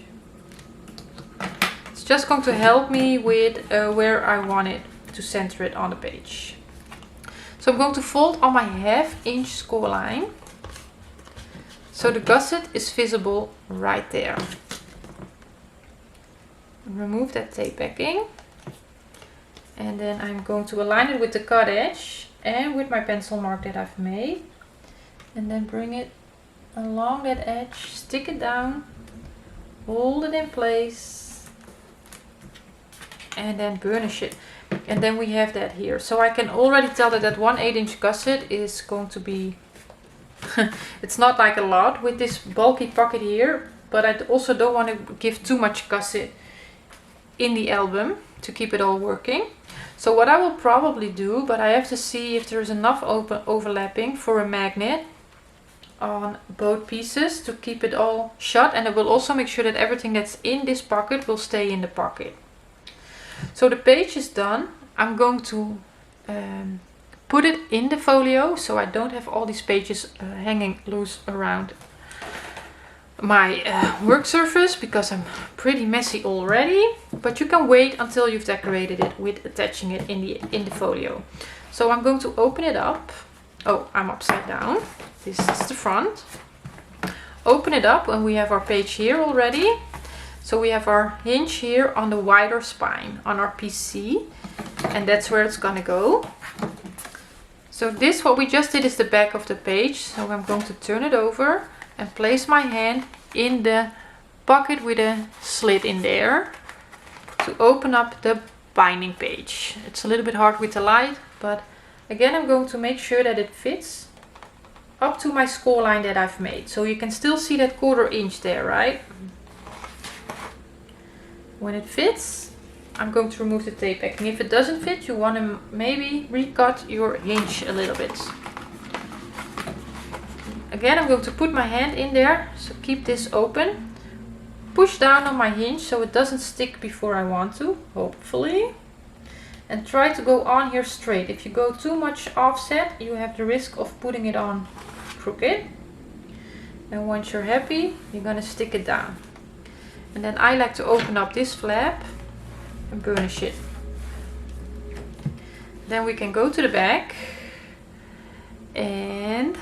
It's just going to help me with where I want it to center it on the page. So I'm going to fold on my 1/2 inch score line. So the gusset is visible right there. Remove that tape backing. And then I'm going to align it with the cut edge and with my pencil mark that I've made. And then bring it along that edge, stick it down, hold it in place, and then burnish it. And then we have that here. So I can already tell that 1/8 inch gusset is going to be it's not like a lot with this bulky pocket here, but I also don't want to give too much gusset in the album to keep it all working. So what I will probably do, but I have to see if there's enough overlapping for a magnet on both pieces to keep it all shut, and it will also make sure that everything that's in this pocket will stay in the pocket. So the page is done. I'm going to put it in the folio so I don't have all these pages hanging loose around my work surface, because I'm pretty messy already. But you can wait until you've decorated it with attaching it in the folio. So I'm going to open it up. Oh, I'm upside down. This is the front. Open it up and we have our page here already. So we have our hinge here on the wider spine on our PC, and that's where it's gonna go. So this, what we just did, is the back of the page. So I'm going to turn it over and place my hand in the pocket with a slit in there to open up the binding page. It's a little bit hard with the light, but again I'm going to make sure that it fits up to my score line that I've made. So you can still see that 1/4 inch there, right? When it fits, I'm going to remove the tape backing. If it doesn't fit, you want to maybe recut your hinge a little bit. Again, I'm going to put my hand in there, so keep this open. Push down on my hinge so it doesn't stick before I want to, hopefully. And try to go on here straight. If you go too much offset, you have the risk of putting it on crooked. And once you're happy, you're going to stick it down. And then I like to open up this flap and burnish it. Then we can go to the back, and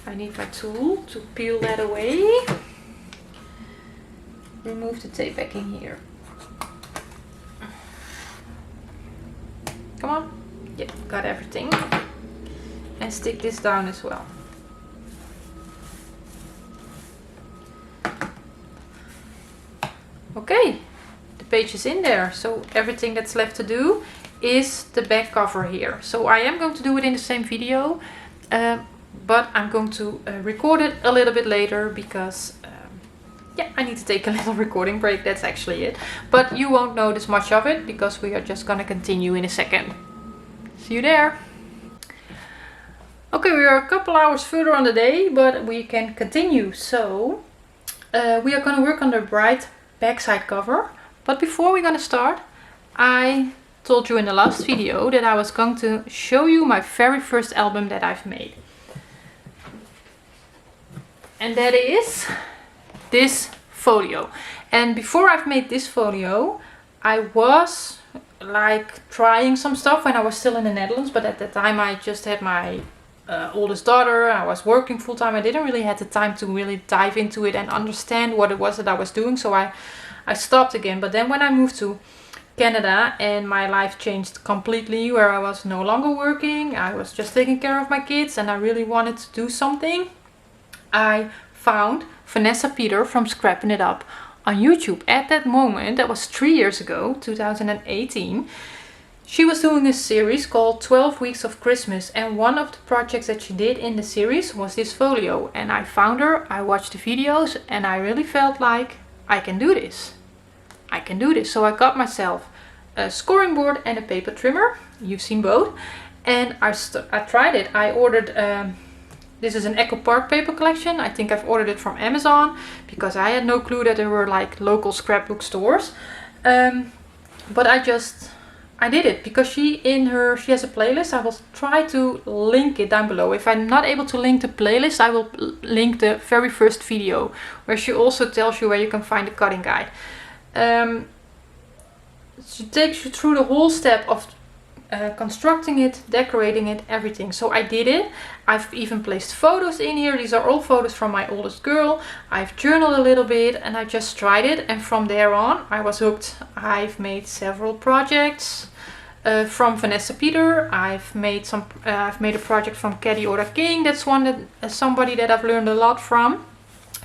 I need my tool to peel that away. Remove the tape backing here. Come on. Yep, got everything. And stick this down as well. Okay, the page is in there, so everything that's left to do is the back cover here. So I am going to do it in the same video, but I'm going to record it a little bit later because yeah, I need to take a little recording break, that's actually it. But you won't notice much of it because we are just gonna continue in a second. See you there. Okay, we are a couple hours further on the day, but we can continue. So we are gonna work on the bright backside cover. But before we're gonna start, I told you in the last video that I was going to show you my very first album that I've made. And that is this folio. And before I've made this folio, I was like trying some stuff when I was still in the Netherlands, but at that time I just had my oldest daughter. I was working full time. I didn't really have the time to really dive into it and understand what it was that I was doing, so I stopped again. But then when I moved to Canada and my life changed completely, where I was no longer working, I was just taking care of my kids and I really wanted to do something, I found Vanessa Peter from Scrappin It Up on YouTube. At that moment, that was 3 years ago, 2018, she was doing a series called 12 Weeks of Christmas, and one of the projects that she did in the series was this folio. And I found her, I watched the videos, and I really felt like I can do this. I can do this. So I got myself a scoring board and a paper trimmer. You've seen both. And I tried it. I ordered, this is an Echo Park paper collection. I think I've ordered it from Amazon because I had no clue that there were like local scrapbook stores. But I did it because she has a playlist. I will try to link it down below. If I'm not able to link the playlist, I will link the very first video where she also tells you where you can find the cutting guide. She takes you through the whole step of constructing it, decorating it, everything. So I did it. I've even placed photos in here. These are all photos from my oldest girl. I've journaled a little bit and I just tried it, and from there on I was hooked. I've made several projects from Vanessa Peter. I've made a project from Caddy Ora King. That's somebody that I've learned a lot from.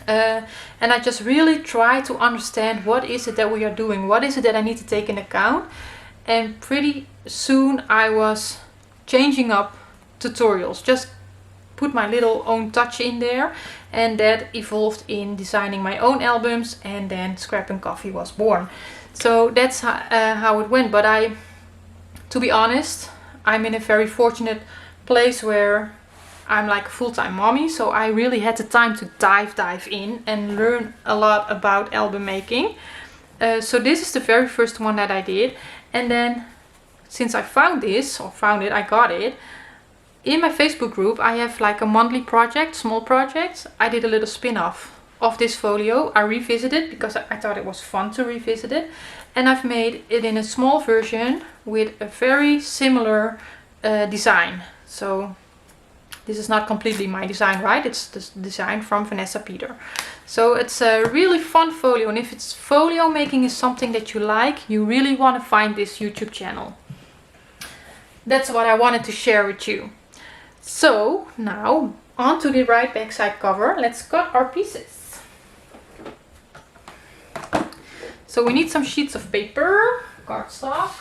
And I just really try to understand what is it that we are doing, what is it that I need to take into account. And pretty soon I was changing up tutorials, just put my little own touch in there, and that evolved in designing my own albums, and then Scrappin Coffee was born. So that's how it went. But to be honest, I'm in a very fortunate place where I'm like a full-time mommy, so I really had the time to dive in and learn a lot about album making. So this is the very first one that I did, and then since I found it, I got it. In my Facebook group, I have like a monthly project, small projects. I did a little spin-off of this folio. I revisited it because I thought it was fun to revisit it. And I've made it in a small version with a very similar design. So this is not completely my design, right? It's the design from Vanessa Peter. So it's a really fun folio. And if it's folio making is something that you like, you really want to find this YouTube channel. That's what I wanted to share with you. So now on to the right backside cover. Let's cut our pieces. So we need some sheets of paper, cardstock.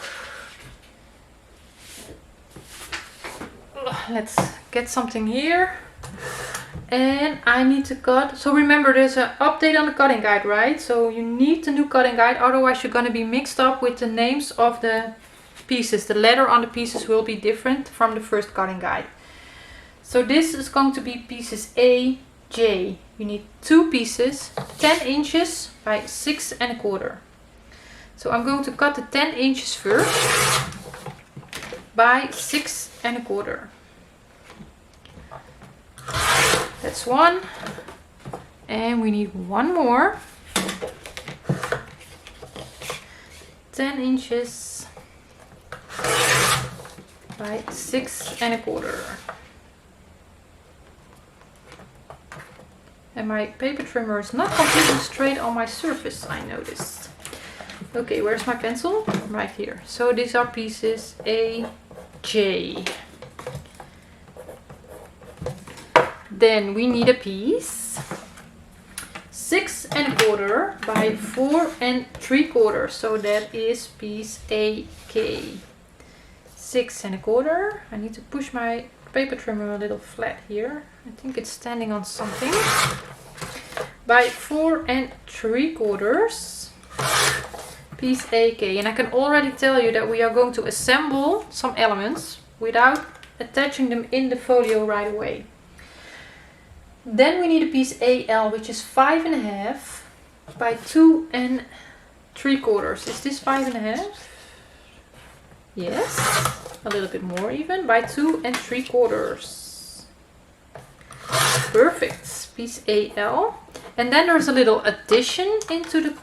Let's get something here. And I need to cut. So remember, there's an update on the cutting guide, right? So you need the new cutting guide, otherwise you're going to be mixed up with the names of the pieces. The letter on the pieces will be different from the first cutting guide. So this is going to be pieces A, J. You need 2 pieces, 10 inches by 6¼ So I'm going to cut the 10 inches first by 6¼ That's one. And we need one more. 10 inches by 6¼ And my paper trimmer is not completely straight on my surface, I noticed. Okay, where's my pencil? Right here. So these are pieces A, J. Then we need a piece 6¼ by 4¾ So that is piece AK. 6¼ I need to push my paper trimmer a little flat here. I think it's standing on something. By 4¾ piece AK. And I can already tell you that we are going to assemble some elements without attaching them in the folio right away. Then we need a piece AL, which is 5½ by 2¾ Is this 5½? Yes, a little bit more even, by 2¾ Perfect, piece AL. And then there's a little addition into the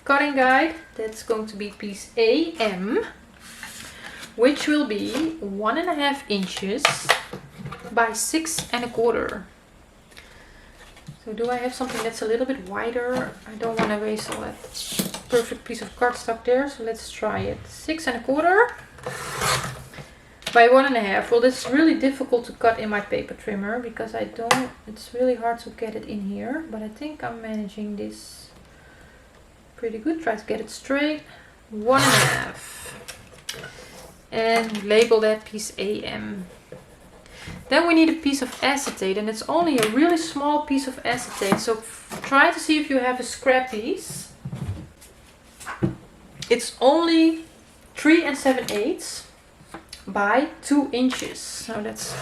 cutting guide. That's going to be piece AM, which will be 1½ inches by 6¼ So do I have something that's a little bit wider? I don't want to waste all that perfect piece of cardstock there, so let's try it. 6¼ by 1½ Well, this is really difficult to cut in my paper trimmer because it's really hard to get it in here, but I think I'm managing this pretty good. Try to get it straight. 1½ And label that piece AM. Then we need a piece of acetate, and it's only a really small piece of acetate. So try to see if you have a scrap piece. It's only 3 7/8 by 2 inches. So that's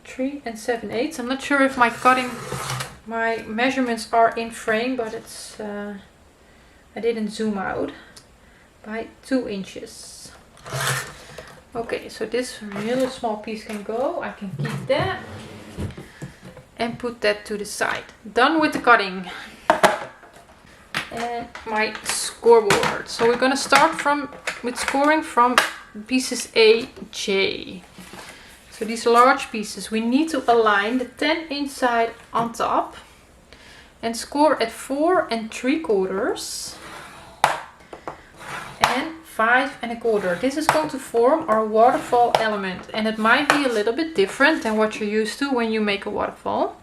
3 7/8. I'm not sure if my measurements are in frame, but it's I didn't zoom out. By 2 inches. Okay, so this really small piece can go. I can keep that and put that to the side. Done with the cutting. And my scoreboard. So we're going to start with scoring from pieces A, J. So these large pieces, we need to align the 10 inch side on top and score at 4¾ and 5¼ This is going to form our waterfall element, and it might be a little bit different than what you're used to when you make a waterfall.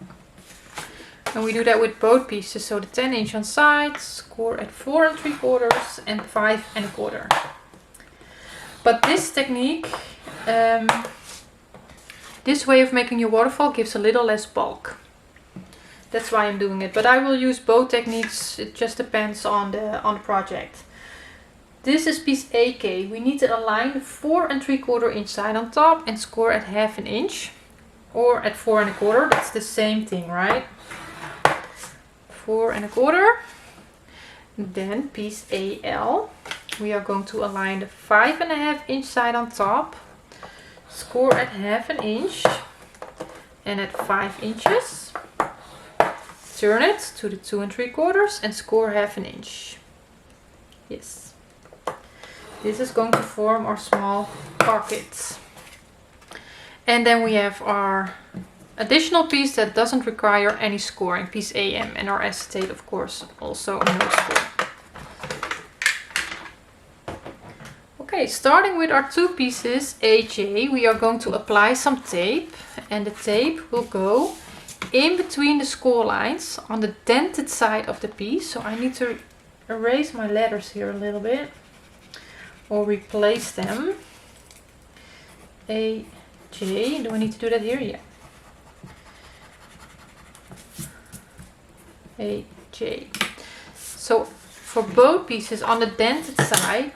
And we do that with both pieces. So the 10 inch on sides, score at 4¾ and 5¼ But this technique This way of making your waterfall gives a little less bulk. That's why I'm doing it, but I will use both techniques. It just depends on the project. This is piece AK. We need to align 4 3/4 inch side on top and score at 1/2 inch or at 4 1/4. That's the same thing, right? 4 1/4. Then piece AL. We are going to align the 5 1/2 inch side on top, score at 1/2 inch and at 5 inches. Turn it to the 2 3/4 and score 1/2 inch. Yes. This is going to form our small pockets. And then we have our additional piece that doesn't require any scoring, piece AM, and our acetate, of course, also no score. Okay, starting with our 2 pieces AJ, we are going to apply some tape, and the tape will go in between the score lines on the dented side of the piece. So I need to erase my letters here a little bit or replace them. AJ, do I need to do that here? Yeah. AJ. So for both pieces on the dented side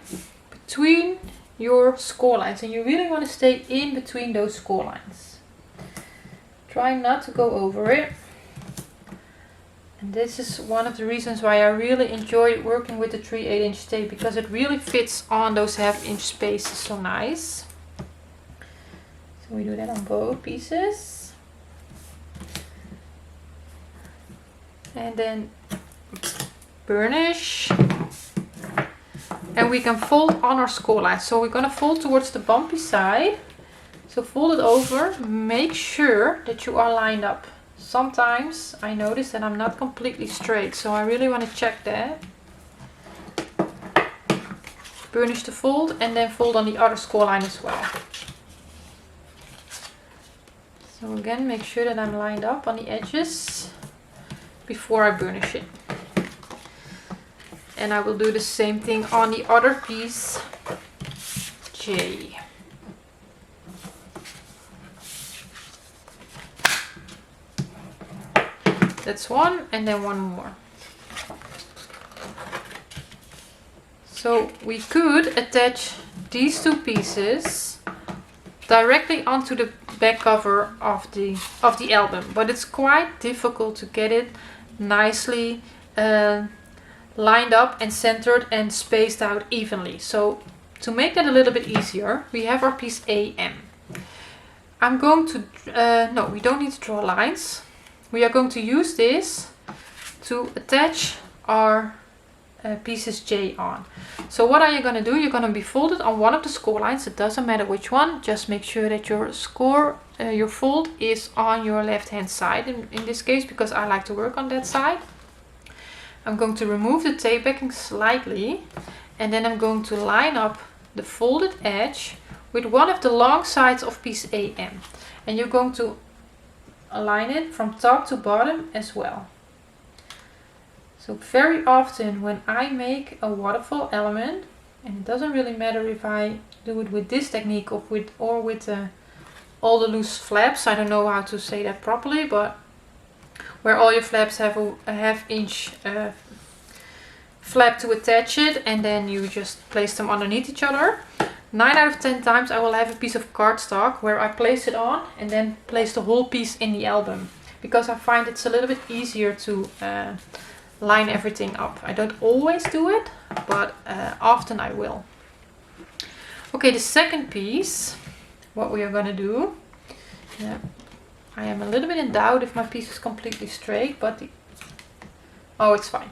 between your score lines, and you really want to stay in between those score lines. Try not to go over it. And this is one of the reasons why I really enjoy working with the 3/8 inch tape, because it really fits on those 1/2 inch spaces so nice. So we do that on both pieces. And then burnish. And we can fold on our score line. So we're going to fold towards the bumpy side. So fold it over, make sure that you are lined up. Sometimes I notice that I'm not completely straight, so I really want to check that. Burnish the fold and then fold on the other score line as well. So again, make sure that I'm lined up on the edges before I burnish it. And I will do the same thing on the other piece, J. That's one, and then one more. So we could attach these 2 pieces directly onto the back cover of the album, but it's quite difficult to get it nicely lined up and centered and spaced out evenly. So to make that a little bit easier, we have our piece AM. I'm going to no, we don't need to draw lines. We are going to use this to attach our pieces J on. So what are you going to do? You're going to be folded on one of the score lines. It doesn't matter which one. Just make sure that your your fold is on your left hand side in this case, because I like to work on that side. I'm going to remove the tape backing slightly, and then I'm going to line up the folded edge with one of the long sides of piece AM. And you're going to align it from top to bottom as well. So very often when I make a waterfall element, and it doesn't really matter if I do it with this technique or with all the loose flaps, I don't know how to say that properly, but where all your flaps have a 1/2 inch flap to attach it, and then you just place them underneath each other. 9 out of 10 times I will have a piece of cardstock where I place it on and then place the whole piece in the album, because I find it's a little bit easier to line everything up. I don't always do it, but often I will. Okay, the second piece, what we are going to do, I am a little bit in doubt if my piece is completely straight, but oh, it's fine.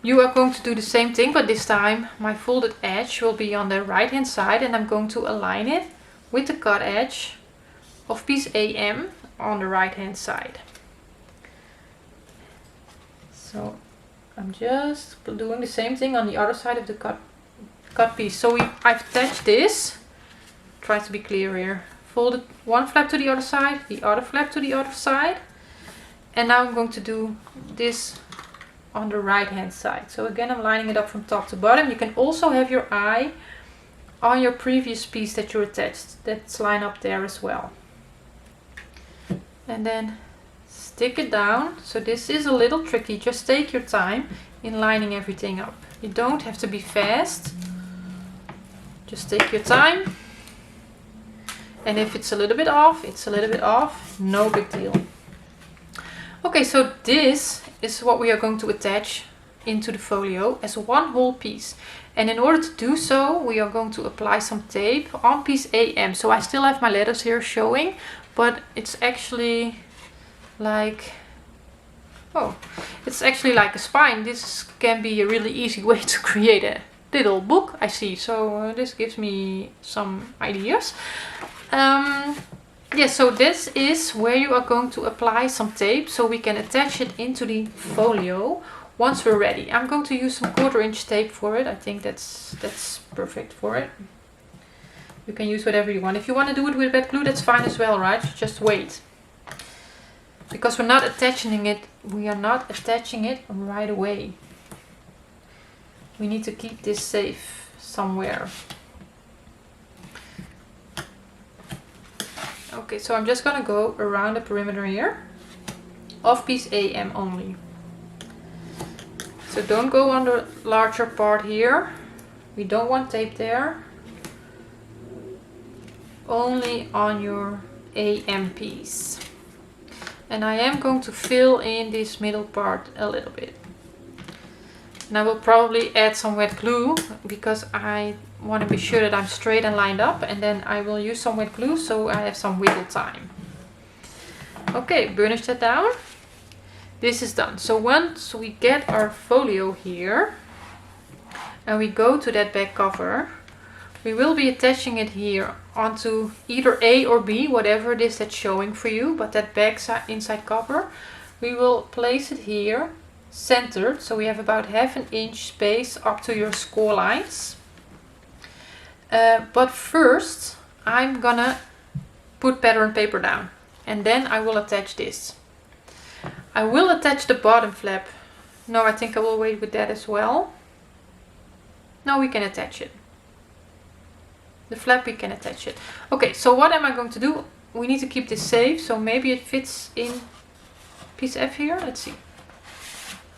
You are going to do the same thing, but this time my folded edge will be on the right hand side, and I'm going to align it with the cut edge of piece AM on the right hand side. So I'm just doing the same thing on the other side of the cut piece. So I've attached this, try to be clear here, folded one flap to the other side, the other flap to the other side, and now I'm going to do this on the right hand side. So again, I'm lining it up from top to bottom. You can also have your eye on your previous piece that you attached. That's lined up there as well. and then stick it down. So this is a little tricky, just take your time in lining everything up. You don't have to be fast, just take your time. And if it's a little bit off, it's a little bit off, no big deal. Okay, so this is what we are going to attach into the folio as one whole piece. And in order to do so, we are going to apply some tape on piece AM. So I still have my letters here showing, but it's actually like, oh, it's actually like a spine. This can be a really easy way to create a little book, I see. So this gives me some ideas. Yeah, so this is where you are going to apply some tape so we can attach it into the folio once we're ready. I'm going to use some 1/4 inch tape for it. I think that's perfect for it. You can use whatever you want. If you want to do it with wet glue, that's fine as well, right? Just wait. Because we're not attaching it, we are not attaching it right away. We need to keep this safe somewhere. Okay, so I'm just gonna go around the perimeter here of piece AM only. So don't go on the larger part here. We don't want tape there. Only on your AM piece. And I am going to fill in this middle part a little bit. And I will probably add some wet glue because I want to be sure that I'm straight and lined up, and then I will use some wet glue so I have some wiggle time. Okay, burnish that down. This is done. So once we get our folio here and we go to that back cover, we will be attaching it here onto either A or B, whatever it is that's showing for you, but that back inside cover, we will place it here centered, so we have about 1/2 inch space up to your score lines. But first I'm gonna put pattern paper down, and then I will attach this. I will attach the bottom flap. No, I think I will wait with that as well. No, we can attach it. The flap, we can attach it. Okay, so what am I going to do? We need to keep this safe, so maybe it fits in piece F here. Let's see.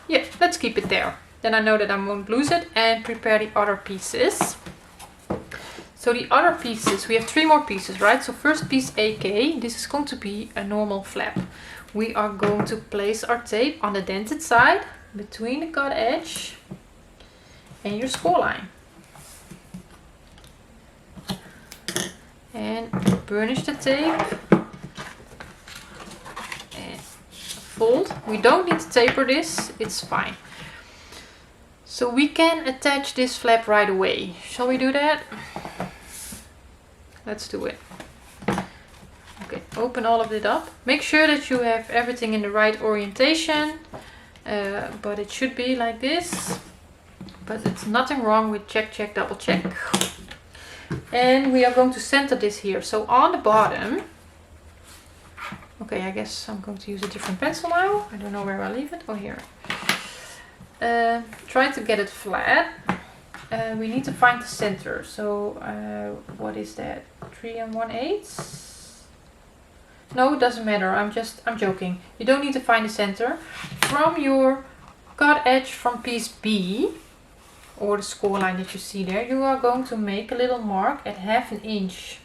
Yeah, let's keep it there. Then I know that I won't lose it, and prepare the other pieces. So the other pieces, we have 3 more pieces, right? So first piece AK, this is going to be a normal flap. We are going to place our tape on the dented side between the cut edge and your score line. And burnish the tape and fold. We don't need to taper this, it's fine. So we can attach this flap right away. Shall we do that? Let's do it. Okay, open all of it up. Make sure that you have everything in the right orientation, but it should be like this. But it's nothing wrong with check, check, double check. And we are going to center this here. So on the bottom, okay, I guess I'm going to use a different pencil now. I don't know where I leave it. Oh, here. Try to get it flat. We need to find the center. So what is that? 3 1/8? No, it doesn't matter. I'm joking. You don't need to find the center. From your cut edge from piece B, or the score line that you see there, you are going to make a little mark at 1/2 inch.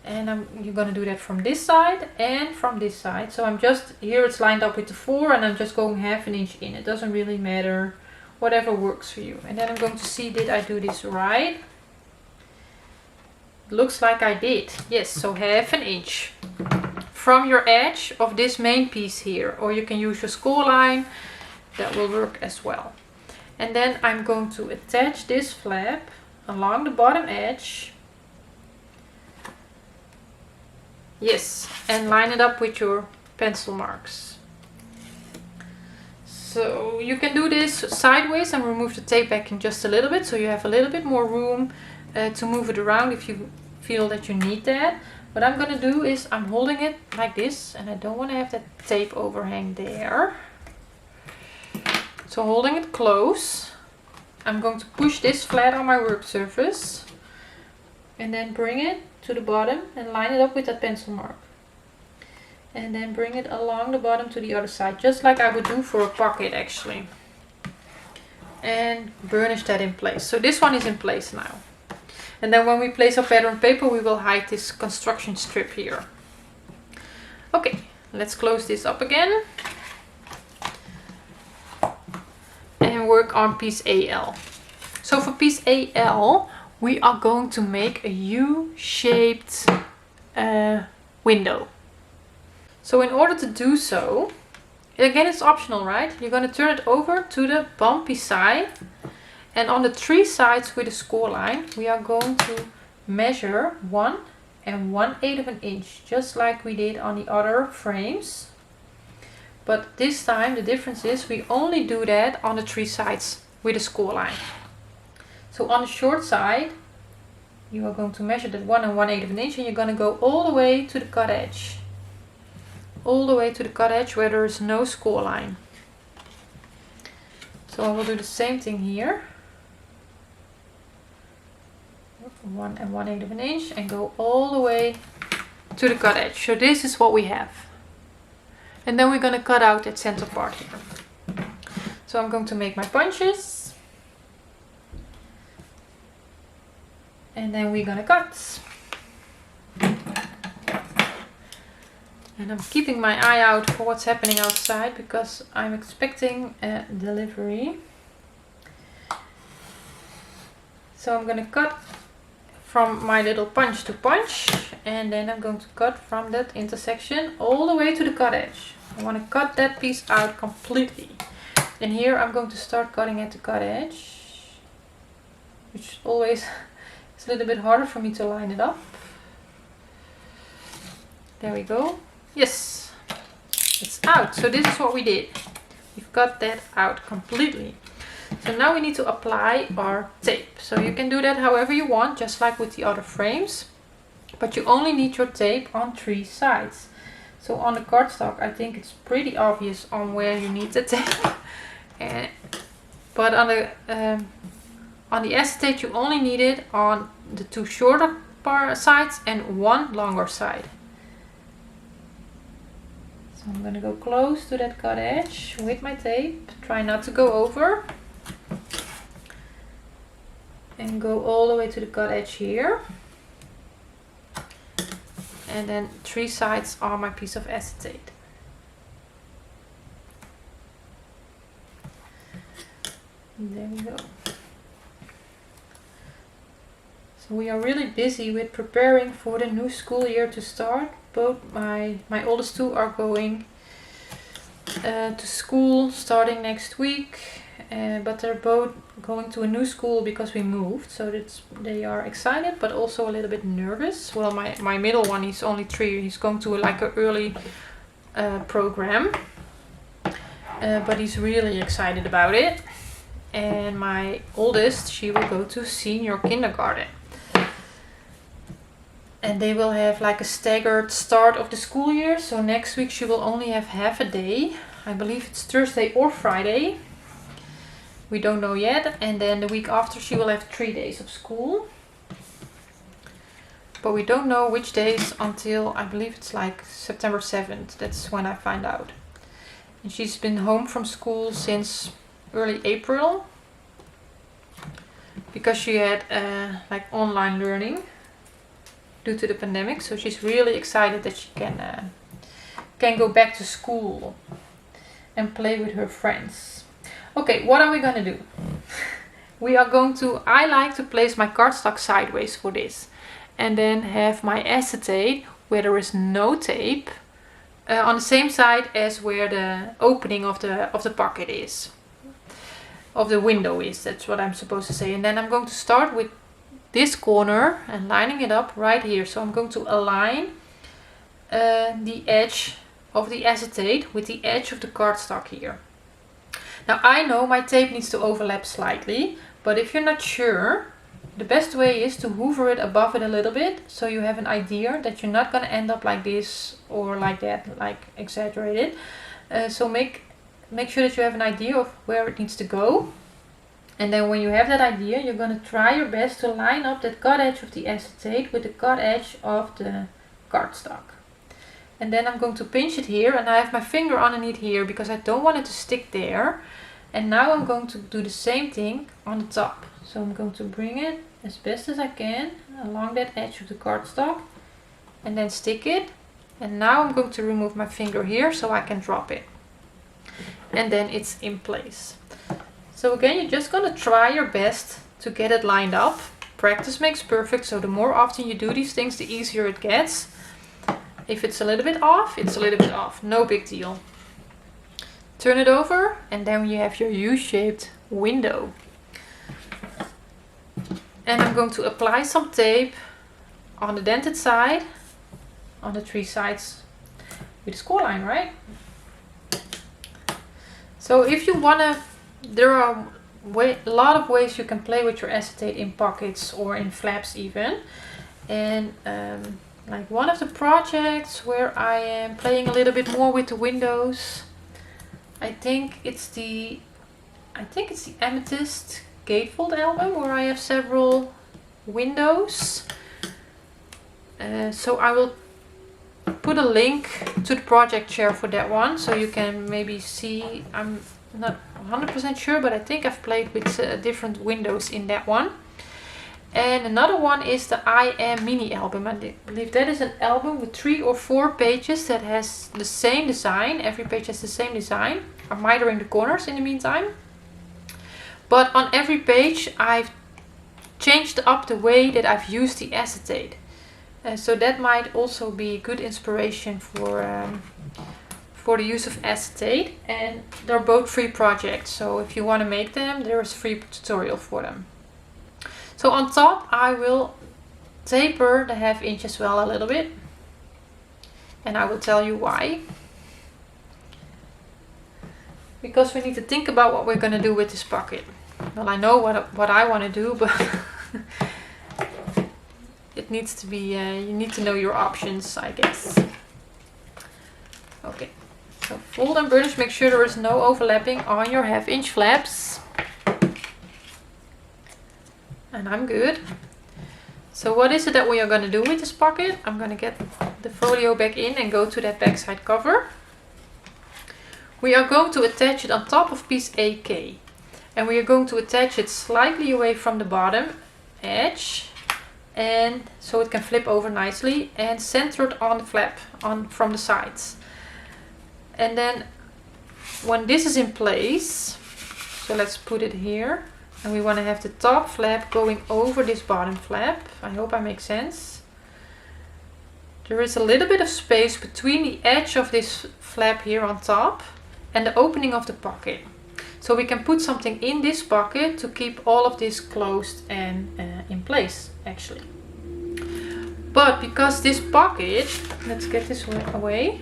And you're going to do that from this side and from this side. So I'm just, here it's lined up with the 4, and I'm just going 1/2 inch in. It doesn't really matter, whatever works for you. And then I'm going to see, did I do this right? Looks like I did. Yes, so 1/2 inch from your edge of this main piece here, or you can use your score line, that will work as well. And then I'm going to attach this flap along the bottom edge. Yes, and line it up with your pencil marks. So you can do this sideways and remove the tape back in just a little bit, so you have a little bit more room to move it around if you feel that you need that. What I'm going to do is I'm holding it like this, and I don't want to have that tape overhang there. So holding it close, I'm going to push this flat on my work surface and then bring it to the bottom and line it up with that pencil mark. and then bring it along the bottom to the other side, just like I would do for a pocket actually, and burnish that in place. So this one is in place now, and then when we place our pattern paper we will hide this construction strip here. Okay, let's close this up again and work on piece AL. So for piece AL we are going to make a U-shaped window. So in order to do so, again it's optional, right? You're going to turn it over to the bumpy side, and on the 3 sides with a score line we are going to measure 1 1/8 of an inch, just like we did on the other frames. But this time the difference is we only do that on the 3 sides with a score line. So on the short side you are going to measure that 1 1/8 of an inch, and you're going to go all the way to the cut edge. All the way to the cut edge where there is no score line. So I will do the same thing here. 1 1/8 of an inch and go all the way to the cut edge. So this is what we have. And then we're going to cut out that center part here. So I'm going to make my punches. And then we're going to cut. And I'm keeping my eye out for what's happening outside because I'm expecting a delivery. So I'm going to cut from my little punch to punch, and then I'm going to cut from that intersection all the way to the cut edge. I want to cut that piece out completely. And here I'm going to start cutting at the cut edge, which always is a little bit harder for me to line it up. There we go. Yes, it's out. So this is what we did. We've cut that out completely. So now we need to apply our tape. So you can do that however you want, just like with the other frames. But you only need your tape on 3 sides. So on the cardstock I think it's pretty obvious on where you need the tape. But on the acetate you only need it on the 2 shorter sides and 1 longer side. So I'm going to go close to that cut edge with my tape. Try not to go over. And go all the way to the cut edge here. And then 3 sides are my piece of acetate. And there we go. So we are really busy with preparing for the new school year to start. Both my oldest 2 are going to school starting next week. But they're both going to a new school because we moved, so they are excited but also a little bit nervous. Well, my middle one, he's only 3, he's going to like an early program, but he's really excited about it. And my oldest, she will go to senior kindergarten, and they will have like a staggered start of the school year. So next week she will only have half a day. I believe it's Thursday or Friday. We don't know yet. And then the week after she will have 3 days of school. But we don't know which days until I believe it's like September 7th. That's when I find out. And she's been home from school since early April. Because she had like online learning due to the pandemic. So she's really excited that she can go back to school and play with her friends. Okay, what are we going to do? We are going to, I like to place my cardstock sideways for this. And then have my acetate, where there is no tape, on the same side as where the opening of the pocket is. Of the window is, that's what I'm supposed to say. And then I'm going to start with this corner and lining it up right here. So I'm going to align the edge of the acetate with the edge of the cardstock here. Now I know my tape needs to overlap slightly, but if you're not sure, the best way is to hover it above it a little bit, so you have an idea that you're not going to end up like this or like that, like exaggerated. So make sure that you have an idea of where it needs to go. And then when you have that idea, you're going to try your best to line up that cut edge of the acetate with the cut edge of the cardstock. and then I'm going to pinch it here, and I have my finger underneath here because I don't want it to stick there. And now I'm going to do the same thing on the top. So I'm going to bring it as best as I can along that edge of the cardstock and then stick it. And now I'm going to remove my finger here so I can drop it. And then it's in place. So again, you're just going to try your best to get it lined up. Practice makes perfect, so the more often you do these things, the easier it gets. If it's a little bit off, it's a little bit off. No big deal. Turn it over, and then you have your U-shaped window. And I'm going to apply some tape on the dented side, on the 3 sides with a score line, right? So if you wanna, there are a lot of ways you can play with your acetate in pockets or in flaps even. And like one of the projects where I am playing a little bit more with the windows, I think it's the Amethyst Gatefold album where I have several windows. So I will put a link to the project share for that one, so you can maybe see. I'm not 100% sure, but I think I've played with different windows in that one. And another one is the I Am Mini album. I believe that is an album with 3 or 4 pages that has the same design. Every page has the same design. I'm mitering the corners in the meantime. But on every page I've changed up the way that I've used the acetate. So that might also be good inspiration for the use of acetate. And they're both free projects, so if you want to make them, there is a free tutorial for them. So on top I will taper the 1/2 inch as well a little bit, and I will tell you why. Because we need to think about what we're going to do with this pocket. Well, I know what I want to do, but it needs to be, you need to know your options, I guess. Okay, so fold and burnish, make sure there is no overlapping on your 1/2 inch flaps. And I'm good. So what is it that we are going to do with this pocket? I'm going to get the folio back in and go to that backside cover. We are going to attach it on top of piece AK. And we are going to attach it slightly away from the bottom edge, and so it can flip over nicely, and centered on the flap from the sides. And then when this is in place, so let's put it here, and we want to have the top flap going over this bottom flap. I hope I make sense. There is a little bit of space between the edge of this flap here on top and the opening of the pocket. So we can put something in this pocket to keep all of this closed and in place, actually. But because this pocket, let's get this away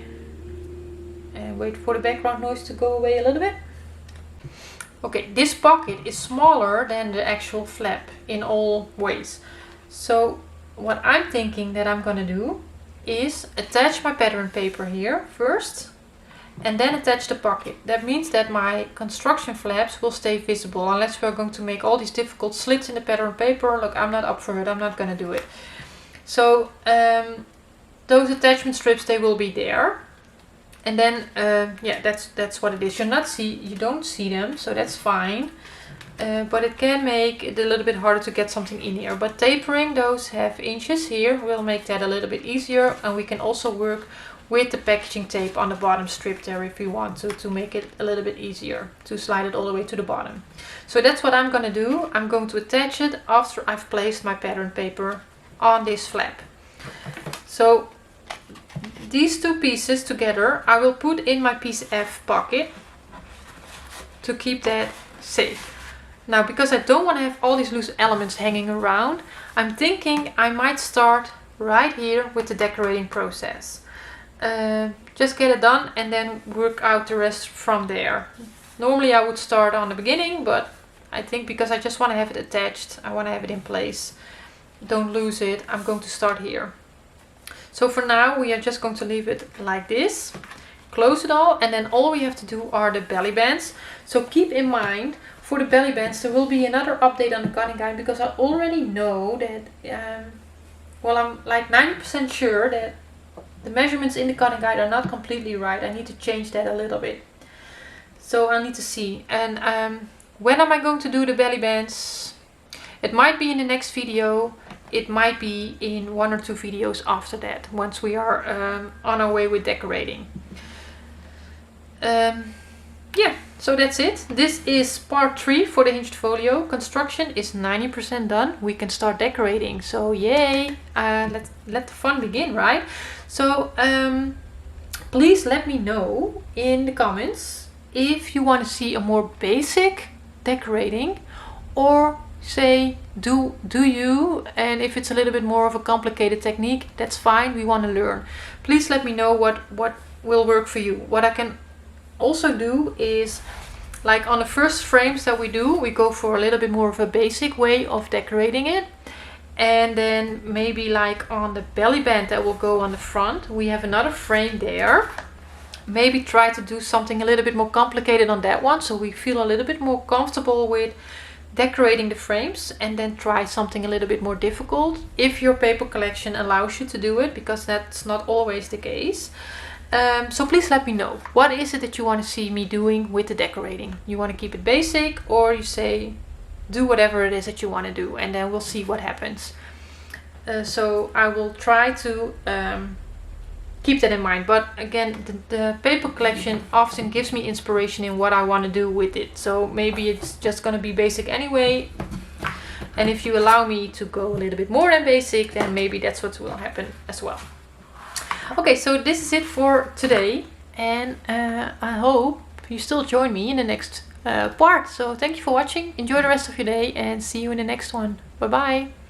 and wait for the background noise to go away a little bit. Okay, this pocket is smaller than the actual flap in all ways. So what I'm thinking that I'm gonna do is attach my pattern paper here first, and then attach the pocket. That means that my construction flaps will stay visible, unless we're going to make all these difficult slits in the pattern paper. Look, I'm not up for it, I'm not gonna do it. So those attachment strips, they will be there. And then yeah, that's what it is. You don't see them, so that's fine. But it can make it a little bit harder to get something in here. But tapering those 1/2 inches here will make that a little bit easier. And we can also work with the packaging tape on the bottom strip there if we want to make it a little bit easier to slide it all the way to the bottom. So that's what I'm going to do. I'm going to attach it after I've placed my pattern paper on this flap. So these 2 pieces together I will put in my piece F pocket to keep that safe. Now, because I don't want to have all these loose elements hanging around, I'm thinking I might start right here with the decorating process. Just get it done and then work out the rest from there. Normally I would start on the beginning, but I think because I just want to have it attached, I want to have it in place, don't lose it, I'm going to start here. So for now we are just going to leave it like this, close it all, and then all we have to do are the belly bands. So keep in mind, for the belly bands there will be another update on the cutting guide, because I already know that, well, I'm like 90% sure that the measurements in the cutting guide are not completely right. I need to change that a little bit. So I need to see. And when am I going to do the belly bands? It might be in the next video. It might be in 1 or 2 videos after that, once we are on our way with decorating. Yeah, so that's it. This is part 3 for the hinged folio. Construction is 90% done. We can start decorating. So yay! Let the fun begin, right? So please let me know in the comments if you want to see a more basic decorating, or say do you, and if it's a little bit more of a complicated technique, that's fine. We want to learn. Please let me know what will work for you. What I can also do is, like on the first frames that we do, we go for a little bit more of a basic way of decorating it. And then maybe like on the belly band that will go on the front, we have another frame there. Maybe try to do something a little bit more complicated on that one, so we feel a little bit more comfortable with decorating the frames, and then try something a little bit more difficult if your paper collection allows you to do it, because that's not always the case. So please let me know, what is it that you want to see me doing with the decorating? You want to keep it basic, or you say do whatever it is that you want to do, and then we'll see what happens. So I will try to keep that in mind. But again, the paper collection often gives me inspiration in what I want to do with it. So maybe it's just going to be basic anyway. And if you allow me to go a little bit more than basic, then maybe that's what will happen as well. Okay, so this is it for today. And I hope you still join me in the next part. So thank you for watching. Enjoy the rest of your day and see you in the next one. Bye bye.